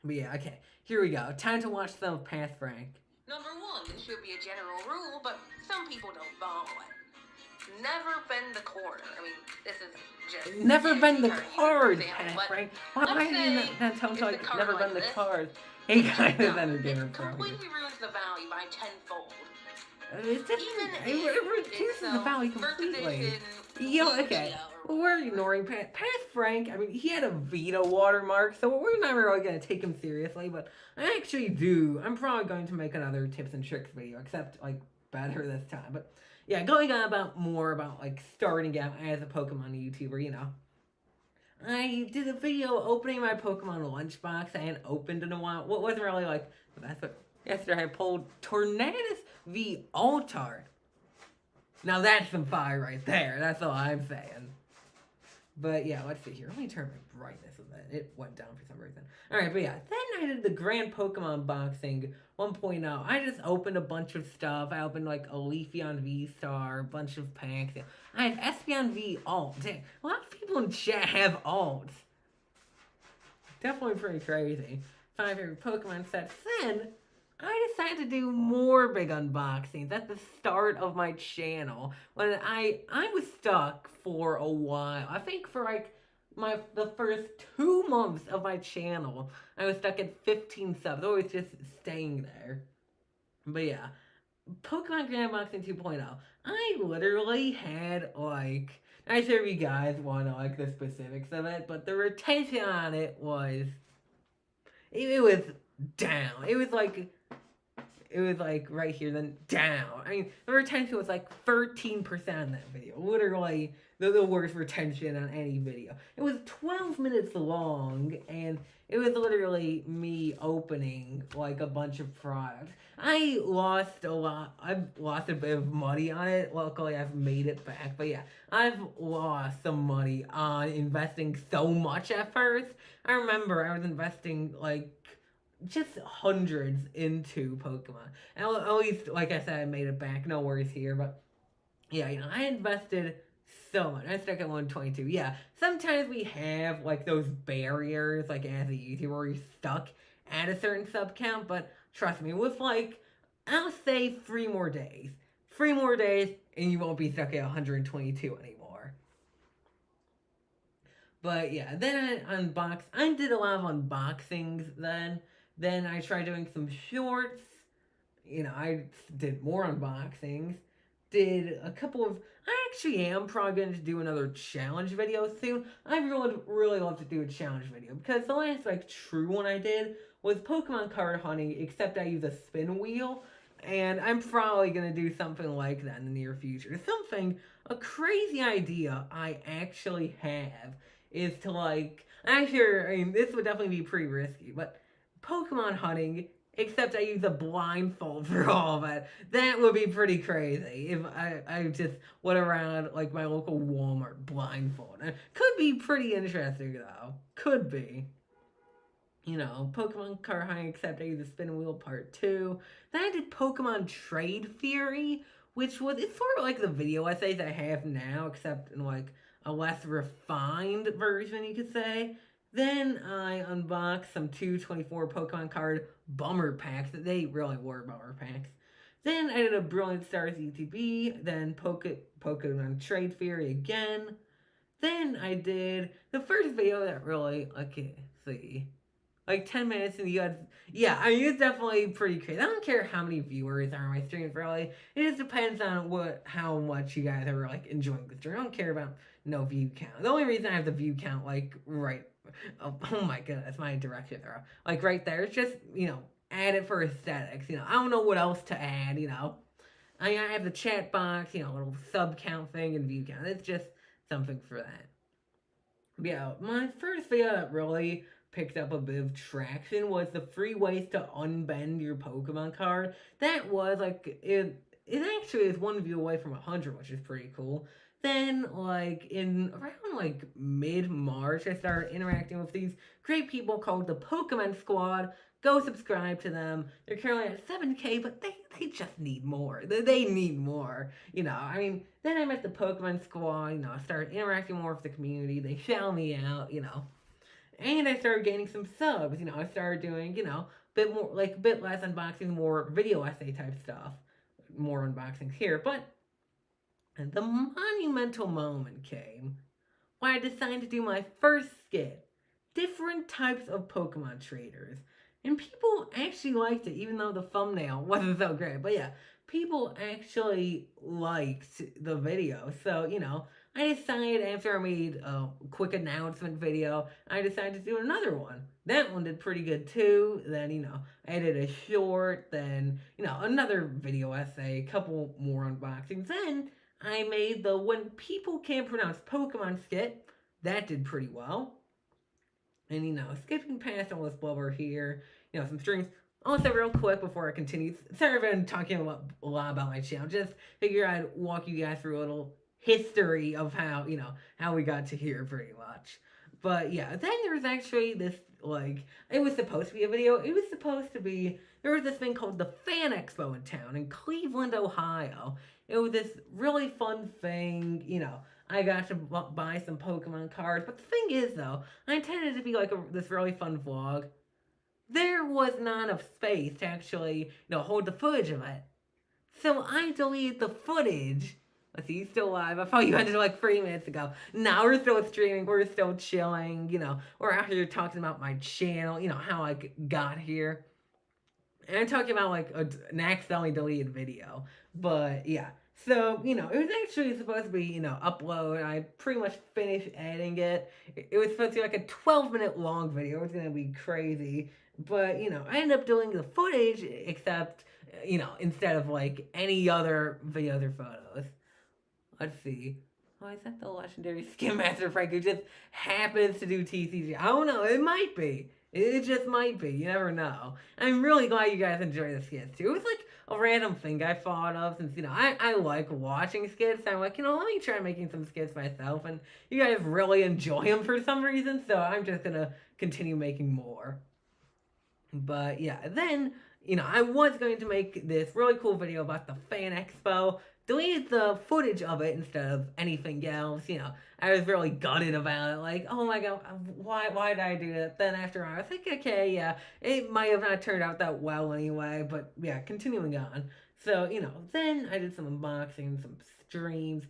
But yeah, okay. Here we go. Time to watch some of Past Frank. Number 1, this should be a general rule, but some people don't follow it. Never bend the corner. I mean, this is just... Never bend the cards, example, Past Frank. Why did you not tell me if the card never like bend the this, cards? Hey guys, no, it's Ender Gamer it Pro. completely ruins the value by tenfold. It reduces the value completely. Okay. Well, we're ignoring Past Frank. I mean, he had a Vita watermark, so we're not really going to take him seriously, but I actually do. I'm probably going to make another tips and tricks video, except, like, better this time. But, yeah, going on about more about like starting out as a Pokemon YouTuber, I did a video opening my Pokemon lunchbox. I hadn't opened in a while. What wasn't really like that's what yesterday I pulled Tornadus v Altar. Now that's some fire right there. That's all I'm saying. But yeah, let's see here. Let me turn my brightness a bit. It went down for some reason. Alright, but yeah, then I did the Grand Pokemon Boxing 1.0. I just opened a bunch of stuff. I opened like a Leafeon V-Star, a bunch of packs. I have Espeon V alt. Dang, a lot of people in chat have alts. Definitely pretty crazy. 5 favorite Pokemon sets. Then I decided to do more big unboxings at the start of my channel when I was stuck for a while. I think for like the first 2 months of my channel, I was stuck at 15 subs. Always just staying there. But yeah, Pokemon Grand Boxing 2.0. I literally had like, I'm sure you guys want to like the specifics of it, but the retention on it was, it was down. It was like right here, then down. I mean, the retention was like 13% in that video. Literally the worst retention on any video. It was 12 minutes long, and it was literally me opening like a bunch of products. I lost a lot. I've lost a bit of money on it. Luckily, I've made it back. But yeah, I've lost some money on investing so much at first. I remember I was investing like just hundreds into Pokemon. And at least, like I said, I made it back. No worries here. But yeah, I invested so much. I stuck at 122. Yeah, sometimes we have like those barriers, like as a YouTuber, where you're stuck at a certain sub count. But trust me, with like, I'll say 3 more days. 3 more days, and you won't be stuck at 122 anymore. But yeah, then I did a lot of unboxings then. Then I tried doing some shorts. I did more unboxings. Did a couple of... I actually am probably going to do another challenge video soon. I really love to do a challenge video. Because the last, like, true one I did was Pokemon card hunting, except I use a spin wheel. And I'm probably going to do something like that in the near future. A crazy idea I actually have is to, like... this would definitely be pretty risky, but... Pokemon hunting, except I use a blindfold for all of it. That would be pretty crazy if I just went around like my local Walmart blindfold. Could be pretty interesting though. Could be. Pokemon card hunting, except I use a spin wheel part 2. Then I did Pokemon Trade Theory, it's sort of like the video essays I have now, except in like a less refined version, you could say. Then I unboxed some 224 Pokemon card bummer packs. They really were bummer packs. Then I did a Brilliant Stars ETB. Then Pokemon Trade Theory again. Then I did the first video that really, like 10 minutes and you had, it's definitely pretty crazy. I don't care how many viewers are on my streams, really. It just depends on how much you guys are, like, enjoying the stream. I don't care about no view count. The only reason I have the view count, like, oh my goodness, my direction arrow. Like, right there, it's just, add it for aesthetics, I don't know what else to add, I have the chat box, a little sub count thing and view count. It's just something for that. But yeah, my first video that really picked up a bit of traction was the free ways to unbend your Pokemon card. That was, like, it actually is 1 view away from 100, which is pretty cool. Then, like, around, like, mid-March, I started interacting with these great people called the Pokemon Squad. Go subscribe to them. They're currently at 7K, but they just need more. They need more, Then I met the Pokemon Squad, I started interacting more with the community. They shout me out, And I started gaining some subs, I started doing, bit more, like, a bit less unboxing, more video essay type stuff. More unboxings here, but the monumental moment came when I decided to do my first skit. Different types of Pokemon traders. And people actually liked it, even though the thumbnail wasn't so great. But yeah, people actually liked the video. So, I decided after I made a quick announcement video, I decided to do another one. That one did pretty good too. Then, I did a short, then, another video essay, a couple more unboxings. Then I made the When People Can't Pronounce Pokemon skit. That did pretty well. And, skipping past all this blubber here, some strings. Also, real quick before I continue, sorry if I'm talking a lot about my channel. Just figure I'd walk you guys through a little history of how, how we got to here pretty much. But yeah, then there was actually this, it was supposed to be a video. It was supposed to be, there was this thing called the Fan Expo in town in Cleveland, Ohio. It was this really fun thing, I got to buy some Pokemon cards. But the thing is, though, I intended it to be like this really fun vlog. There was not enough space to actually, hold the footage of it. So I deleted the footage. Let's see, he's still alive. I thought you ended like 3 minutes ago. Now we're still streaming. We're still chilling. We're out here talking about my channel. How I got here. And I'm talking about like an accidentally deleted video. But yeah. So, it was actually supposed to be, upload. I pretty much finished editing it. It was supposed to be like a 12-minute long video. It was going to be crazy. But, I ended up deleting the footage, except, instead of like any other videos or photos. Let's see. Oh, is that the legendary Skin Master Frank who just happens to do TCG? I don't know. It might be. It just might be. You never know. I'm really glad you guys enjoy the skits too. It was like a random thing I thought of since, I like watching skits. I'm like, let me try making some skits myself. And you guys really enjoy them for some reason. So I'm just going to continue making more. But yeah, then, I was going to make this really cool video about the Fan Expo. Deleted the footage of it instead of anything else. I was really gutted about it. Like, oh my god, why did I do that? Then after I was like, okay, yeah, it might have not turned out that well anyway. But yeah, continuing on. So, then I did some unboxings, some streams.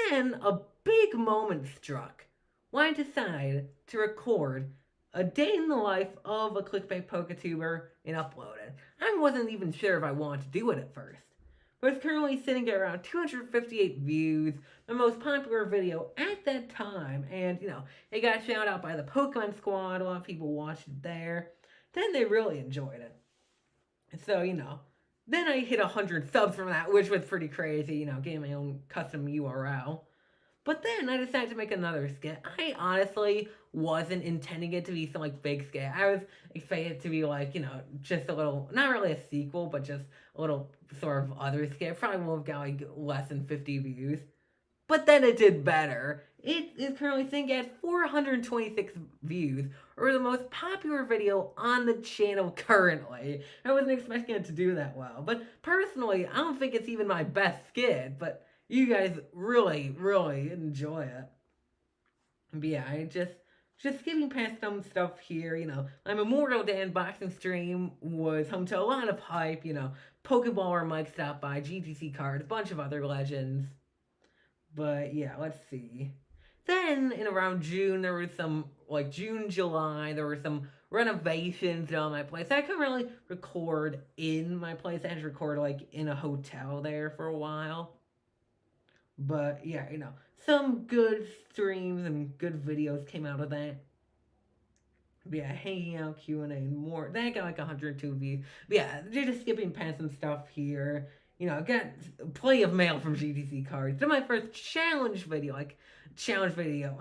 Then a big moment struck when I decided to record a day in the life of a clickbait PokeTuber and upload it. I wasn't even sure if I wanted to do it at first. But it's currently sitting at around 258 views, the most popular video at that time. And, it got shouted out by the Pokemon Squad. A lot of people watched it there. Then they really enjoyed it. So, then I hit 100 subs from that, which was pretty crazy, getting my own custom URL. But then I decided to make another skit. I honestly wasn't intending it to be some big skit. I was expecting it to be just a little, not really a sequel, but just a little sort of other skit. Probably won't have got less than 50 views. But then it did better. It is currently sitting at 426 views, or the most popular video on the channel currently. I wasn't expecting it to do that well. But personally, I don't think it's even my best skit, but you guys really, really enjoy it. But yeah, I just skipping past some stuff here, my Memorial Day unboxing stream was home to a lot of hype, Pokeballer Mike stopped by, GTC cards, a bunch of other legends. But yeah, let's see. Then in around June, there was some, June, July, there were some renovations on my place. I couldn't really record in my place. I had to record, in a hotel there for a while. But yeah, some good streams and good videos came out of that. But yeah, hanging out, Q&A, and more. That got 102 views. But yeah, just skipping past some stuff here. I got plenty of mail from GTC cards. Did my first challenge video,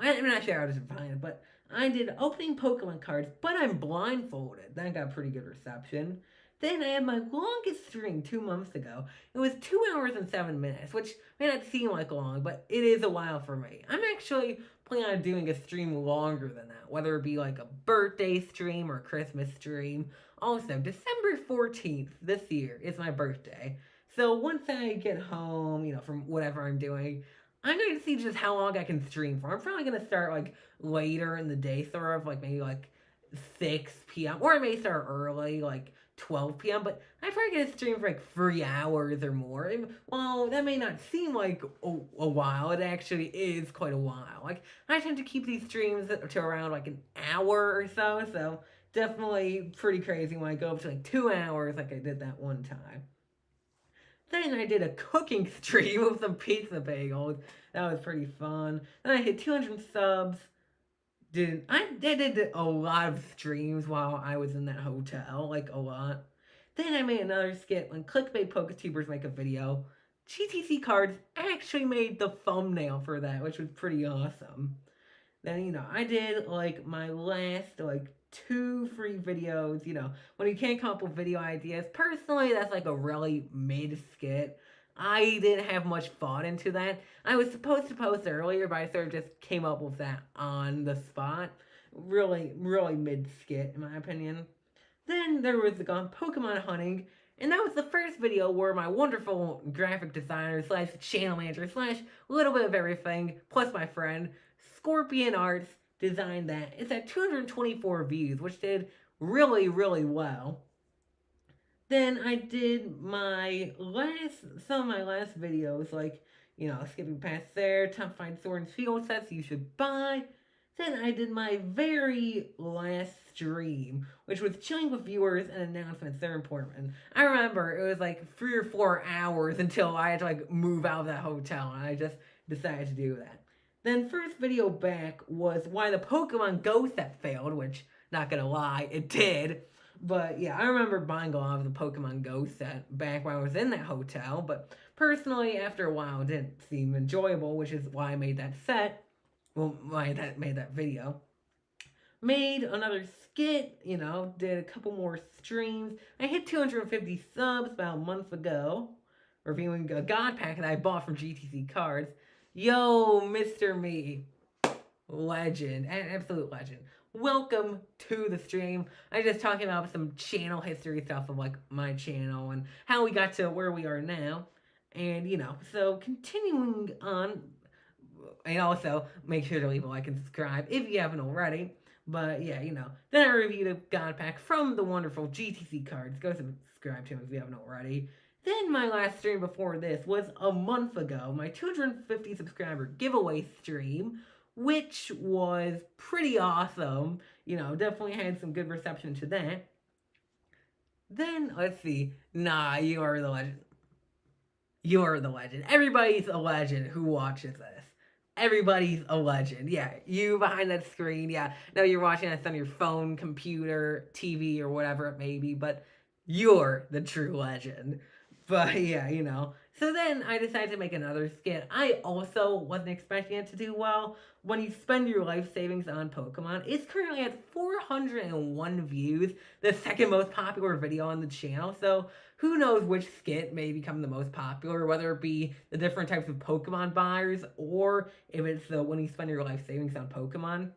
I'm not sure how to define it, but I did opening Pokemon cards, but I'm blindfolded. That got pretty good reception. Then I had my longest stream 2 months ago. It was 2 hours and 7 minutes, which may not seem like long, but it is a while for me. I'm actually planning on doing a stream longer than that, whether it be a birthday stream or a Christmas stream. Also, December 14th this year is my birthday. So once I get home, from whatever I'm doing, I'm going to see just how long I can stream for. I'm probably going to start later in the day, sort of maybe 6 p.m. Or I may start early, 12 p.m., but I probably get to stream for 3 hours or more. And while that may not seem like a while, it actually is quite a while. I tend to keep these streams to around an hour or so definitely pretty crazy when I go up to 2 hours like I did that one time. Then I did a cooking stream with some pizza bagels. That was pretty fun. Then I hit 200 subs. I did a lot of streams while I was in that hotel, like a lot. Then I made another skit when clickbait PokeTubers make a video. GTC Cards actually made the thumbnail for that, which was pretty awesome. Then, I did, like, my last, like, 2 free videos, when you can't come up with video ideas. Personally, that's, like, a really mid skit. I didn't have much thought into that. I was supposed to post earlier, but I sort of just came up with that on the spot. Really, really mid skit, in my opinion. Then there was the Pokemon hunting, and that was the first video where my wonderful graphic designer slash channel manager slash little bit of everything, plus my friend, Scorpion Arts, designed that. It's at 224 views, which did really, really well. Then I did some of my last videos, like, skipping past there, top 5 sword and shield sets you should buy. Then I did my very last stream, which was chilling with viewers and announcements. They're important. And I remember it was like 3 or 4 hours until I had to like move out of that hotel, and I just decided to do that. Then first video back was why the Pokemon Go set failed, which, not gonna lie, it did. But yeah, I remember buying a lot of the Pokemon Go set back when I was in that hotel, but personally, after a while, it didn't seem enjoyable, which is why I made that set. Well, why I made that video. Made another skit, did a couple more streams. I hit 250 subs about a month ago, reviewing a God Pack that I bought from GTC Cards. Yo, Mr. Me. Legend. An absolute legend. Welcome to the stream. I'm just talking about some channel history stuff of like my channel and how we got to where we are now. And, so continuing on, and also make sure to leave a like and subscribe if you haven't already. But yeah, then I reviewed a God Pack from the wonderful GTC Cards. Go subscribe to him if you haven't already. Then my last stream before this was a month ago, my 250 subscriber giveaway stream, which was pretty awesome. Definitely had some good reception to that. Then, let's see. Nah, you are the legend. You are the legend. Everybody's a legend who watches this. Everybody's a legend. Yeah, you behind that screen. Yeah, no, you're watching this on your phone, computer, TV, or whatever it may be, but you're the true legend. But yeah, So then I decided to make another skit. I also wasn't expecting it to do well. When you spend your life savings on Pokemon, it's currently at 401 views, the second most popular video on the channel. So who knows which skit may become the most popular, whether it be the different types of Pokemon buyers or if it's the when you spend your life savings on Pokemon.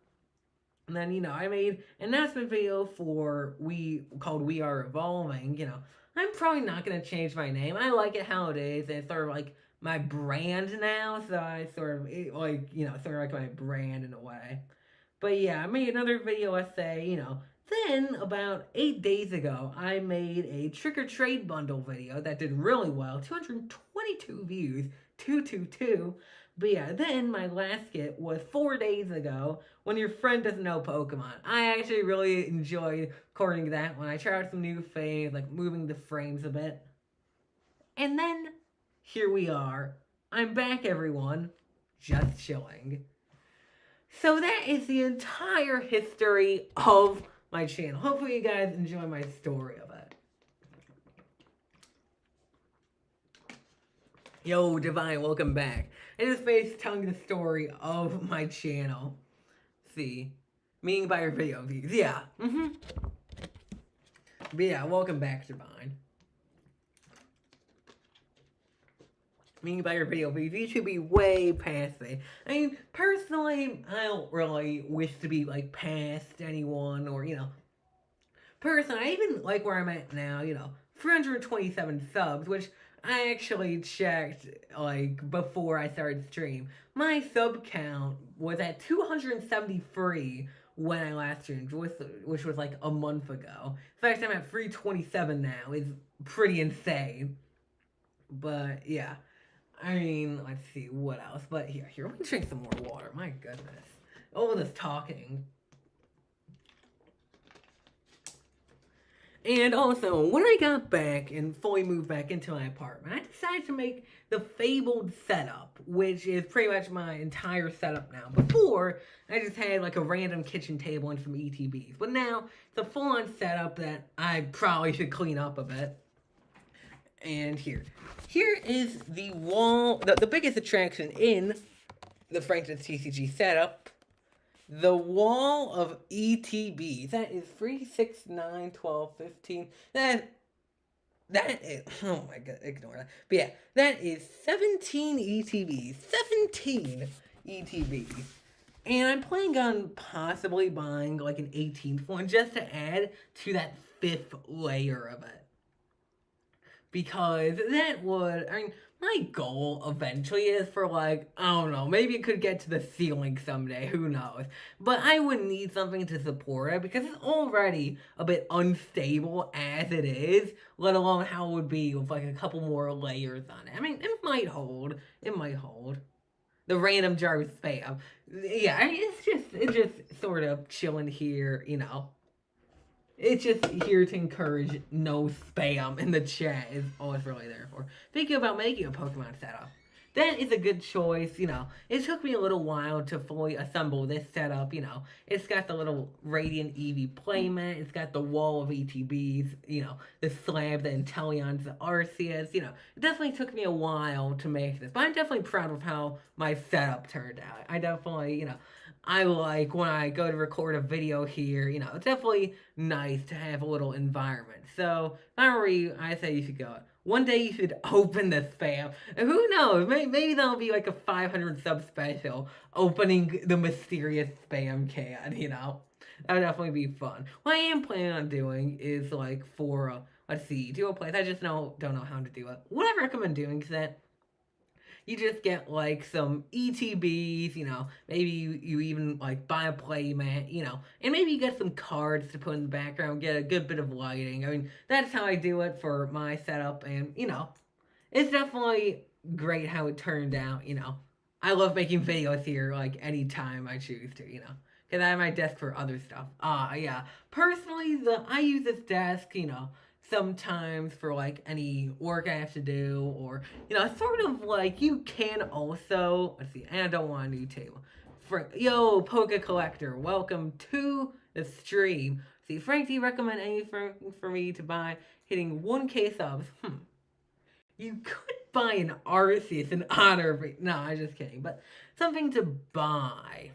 And then, I made an announcement video called We Are Evolving, I'm probably not going to change my name. I like it how it is. And it's sort of like my brand now. So I sort of like my brand in a way. But yeah, I made another video essay, Then, about 8 days ago, I made a Trick or Trade bundle video that did really well. 222 views. 222. But yeah, then my last skit was 4 days ago, When Your Friend Doesn't Know Pokemon. I actually really enjoyed recording that when I tried out some new things, like moving the frames a bit. And then, here we are. I'm back, everyone. Just chilling. So that is the entire history of my channel. Hopefully you guys enjoy my story of it. Yo, Divine, welcome back. I just finished telling the story of my channel. See? Meaning by your video views. Yeah. But yeah, welcome back, Divine. Meaning by your video views, you should be way past it. I mean, personally, I don't really wish to be, like, past anyone or, Personally, I even like where I'm at now, 327 subs, which I actually checked, like, before I started stream. My sub count was at 273 when I last streamed, which was, like, a month ago. In fact, I'm at 327 now. It's pretty insane. But, yeah. I mean, let's see, what else? But here, let me drink some more water. My goodness. All this talking. And also, when I got back and fully moved back into my apartment, I decided to make the fabled setup, which is pretty much my entire setup now. Before, I just had like a random kitchen table and some ETBs, but now it's a full-on setup that I probably should clean up a bit. And here is the wall, the biggest attraction in the Franklin's TCG setup. The wall of ETBs. That is 3, 6, 9, 12, 15. That is, oh my god, ignore that. But yeah, that is 17 ETBs. 17 ETBs. And I'm planning on possibly buying like an 18th one just to add to that 5th layer of it. Because that would, I mean, my goal eventually is for like, I don't know, maybe it could get to the ceiling someday, who knows. But I would need something to support it because it's already a bit unstable as it is, let alone how it would be with like a couple more layers on it. I mean, it might hold. It might hold. The random jar of spam. Yeah, I mean, it's just sort of chilling here, you know. It's just here to encourage no spam in the chat is all it's really there for. Thinking about making a Pokemon setup. That is a good choice, you know. It took me a little while to fully assemble this setup, you know. It's got the little Radiant Eevee playmat, it's got the wall of ETBs, you know, the slab, the Inteleons, the Arceus, you know. It definitely took me a while to make this, but I'm definitely proud of how my setup turned out. I definitely, you know, I like when I go to record a video here, you know, it's definitely nice to have a little environment. So, if I were you, I say you should go. One day you should open the spam. And who knows, maybe that'll be like a 500 sub special, opening the mysterious spam can, you know? That would definitely be fun. What I am planning on doing is like for, let's see, duo plays. I just don't know how to do it. What I recommend doing is that you just get like some ETBs, you know, maybe you even like buy a playmat, you know, and maybe you get some cards to put in the background, get a good bit of lighting. I mean, that's how I do it for my setup, and you know, it's definitely great how it turned out, you know. I love making videos here like anytime I choose to, you know. Because I have my desk for other stuff. Yeah. Personally, I use this desk, you know, sometimes for like any work I have to do, or you know, sort of like you can also let's see, and I don't want a new table. Yo, Poke Collector, welcome to the stream. See, Frank, do you recommend anything for me to buy? Hitting 1K subs. You could buy an Arceus in honor of me. No, I'm just kidding. But something to buy.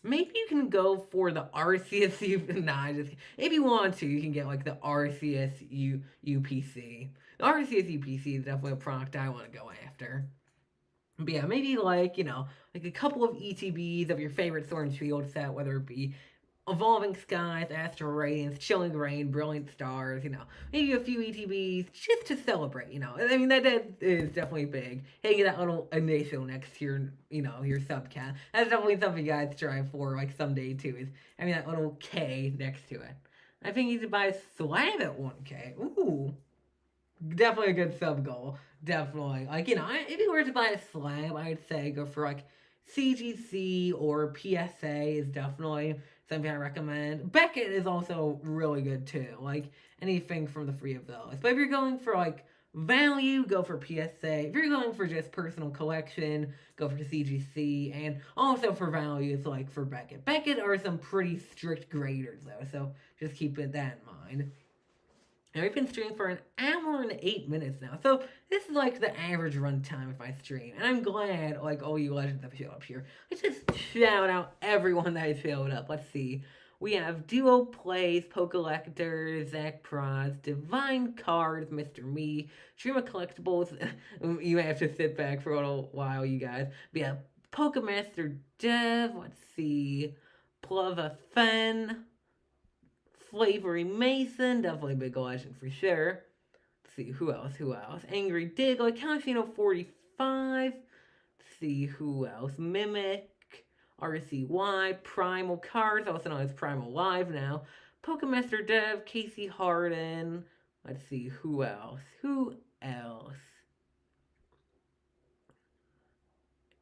Maybe you can go for the Arceus nah, just if you want to, you can get like the Arceus UPC. The Arceus UPC is definitely a product I want to go after. But yeah, maybe like, you know, like a couple of ETBs of your favorite Sword and Shield set, whether it be Evolving Skies, Astral Radiance, Chilling Reign, Brilliant Stars, you know, maybe a few ETBs just to celebrate, you know. I mean, that is definitely big. Hitting that little initial next to your, you know, your subcat. That's definitely something you guys strive for, like, someday, too, is having that little K next to it. I think you should buy a Slab at 1K. Ooh. Definitely a good sub goal. Definitely. Like, you know, if you were to buy a Slab, I'd say go for, like, CGC or PSA is definitely something I recommend. Beckett is also really good too. Like anything from the three of those. But if you're going for like value, go for PSA. If you're going for just personal collection, go for CGC. And also for value, it's like for Beckett. Beckett are some pretty strict graders though, so just keep that in mind. And we've been streaming for an hour and 8 minutes now. So this is like the average run time of my stream. And I'm glad like all you legends have showed up here. Let's just shout out everyone that has showed up. Let's see. We have Duo Plays, Pokelector, Zach Proz, Divine Cards, Mr. Me, Streamer Collectibles. You may have to sit back for a little while, you guys. But yeah, Pokemaster Dev. Let's see. Plava Fen. Flavory Mason, definitely a big legend for sure. Let's see, who else? Angry Diggle, Calcino 45. Let's see, who else? Mimic, RCY, Primal Cards, also known as Primal Live now. Pokemaster Dev, Casey Harden. Let's see, who else?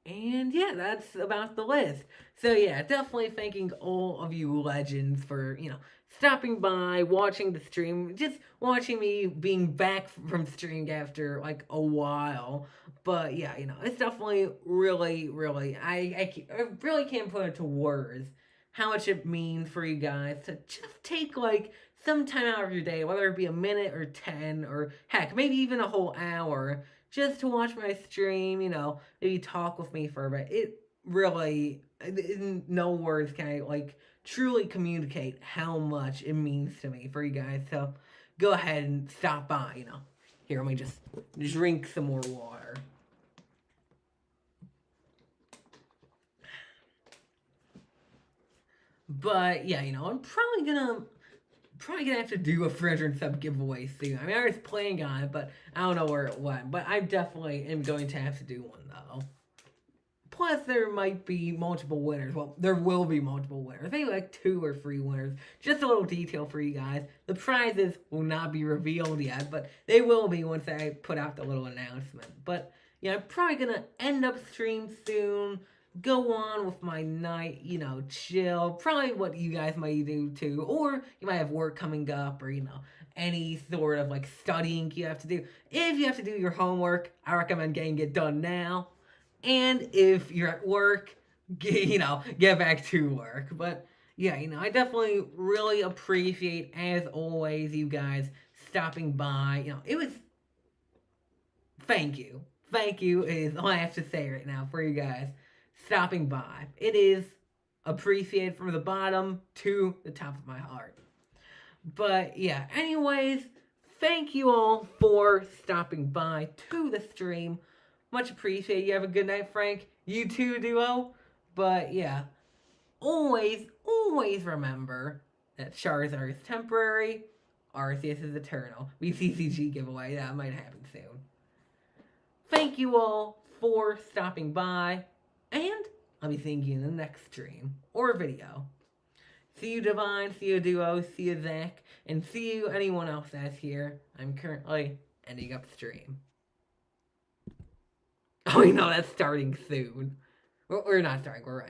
And yeah, that's about the list. So yeah, definitely thanking all of you legends for, you know, stopping by, watching the stream, just watching me being back from streaming after like a while. But yeah, it's definitely really, really, I really can't put into words how much it means for you guys to just take like some time out of your day, whether it be a minute or 10 or heck, maybe even a whole hour, just to watch my stream, maybe talk with me for a bit. It really, in no words can I like truly communicate how much it means to me for you guys. So go ahead and stop by, Here, let me just drink some more water. But yeah, I'm probably gonna have to do a 300 sub giveaway soon. I mean, I was planning on it, but I don't know where it went. But I definitely am going to have to do one though. Plus, there might be multiple winners. Well, there will be multiple winners. Maybe like 2 or 3 winners. Just a little detail for you guys. The prizes will not be revealed yet, but they will be once I put out the little announcement. But yeah, I'm probably gonna end up stream soon. Go on with my night, chill. Probably what you guys might do too. Or you might have work coming up or, any sort of like studying you have to do. If you have to do your homework, I recommend getting it done now. And if you're at work, get back to work. But yeah, I definitely really appreciate, as always, you guys stopping by. It was, thank you. Thank you is all I have to say right now for you guys stopping by. It is appreciated from the bottom to the top of my heart. But yeah, anyways, thank you all for stopping by to the stream. Much appreciated. You have a good night, Frank. You too, Duo. But yeah, always remember that Charizard is temporary, Arceus is eternal. VCCG giveaway, that might happen soon. Thank you all for stopping by, and I'll be seeing you in the next stream or video. See you, Divine. See you, Duo. See you, Zach. And see you, anyone else that's here. I'm currently ending up stream. Oh, that's starting soon. We're not starting. We're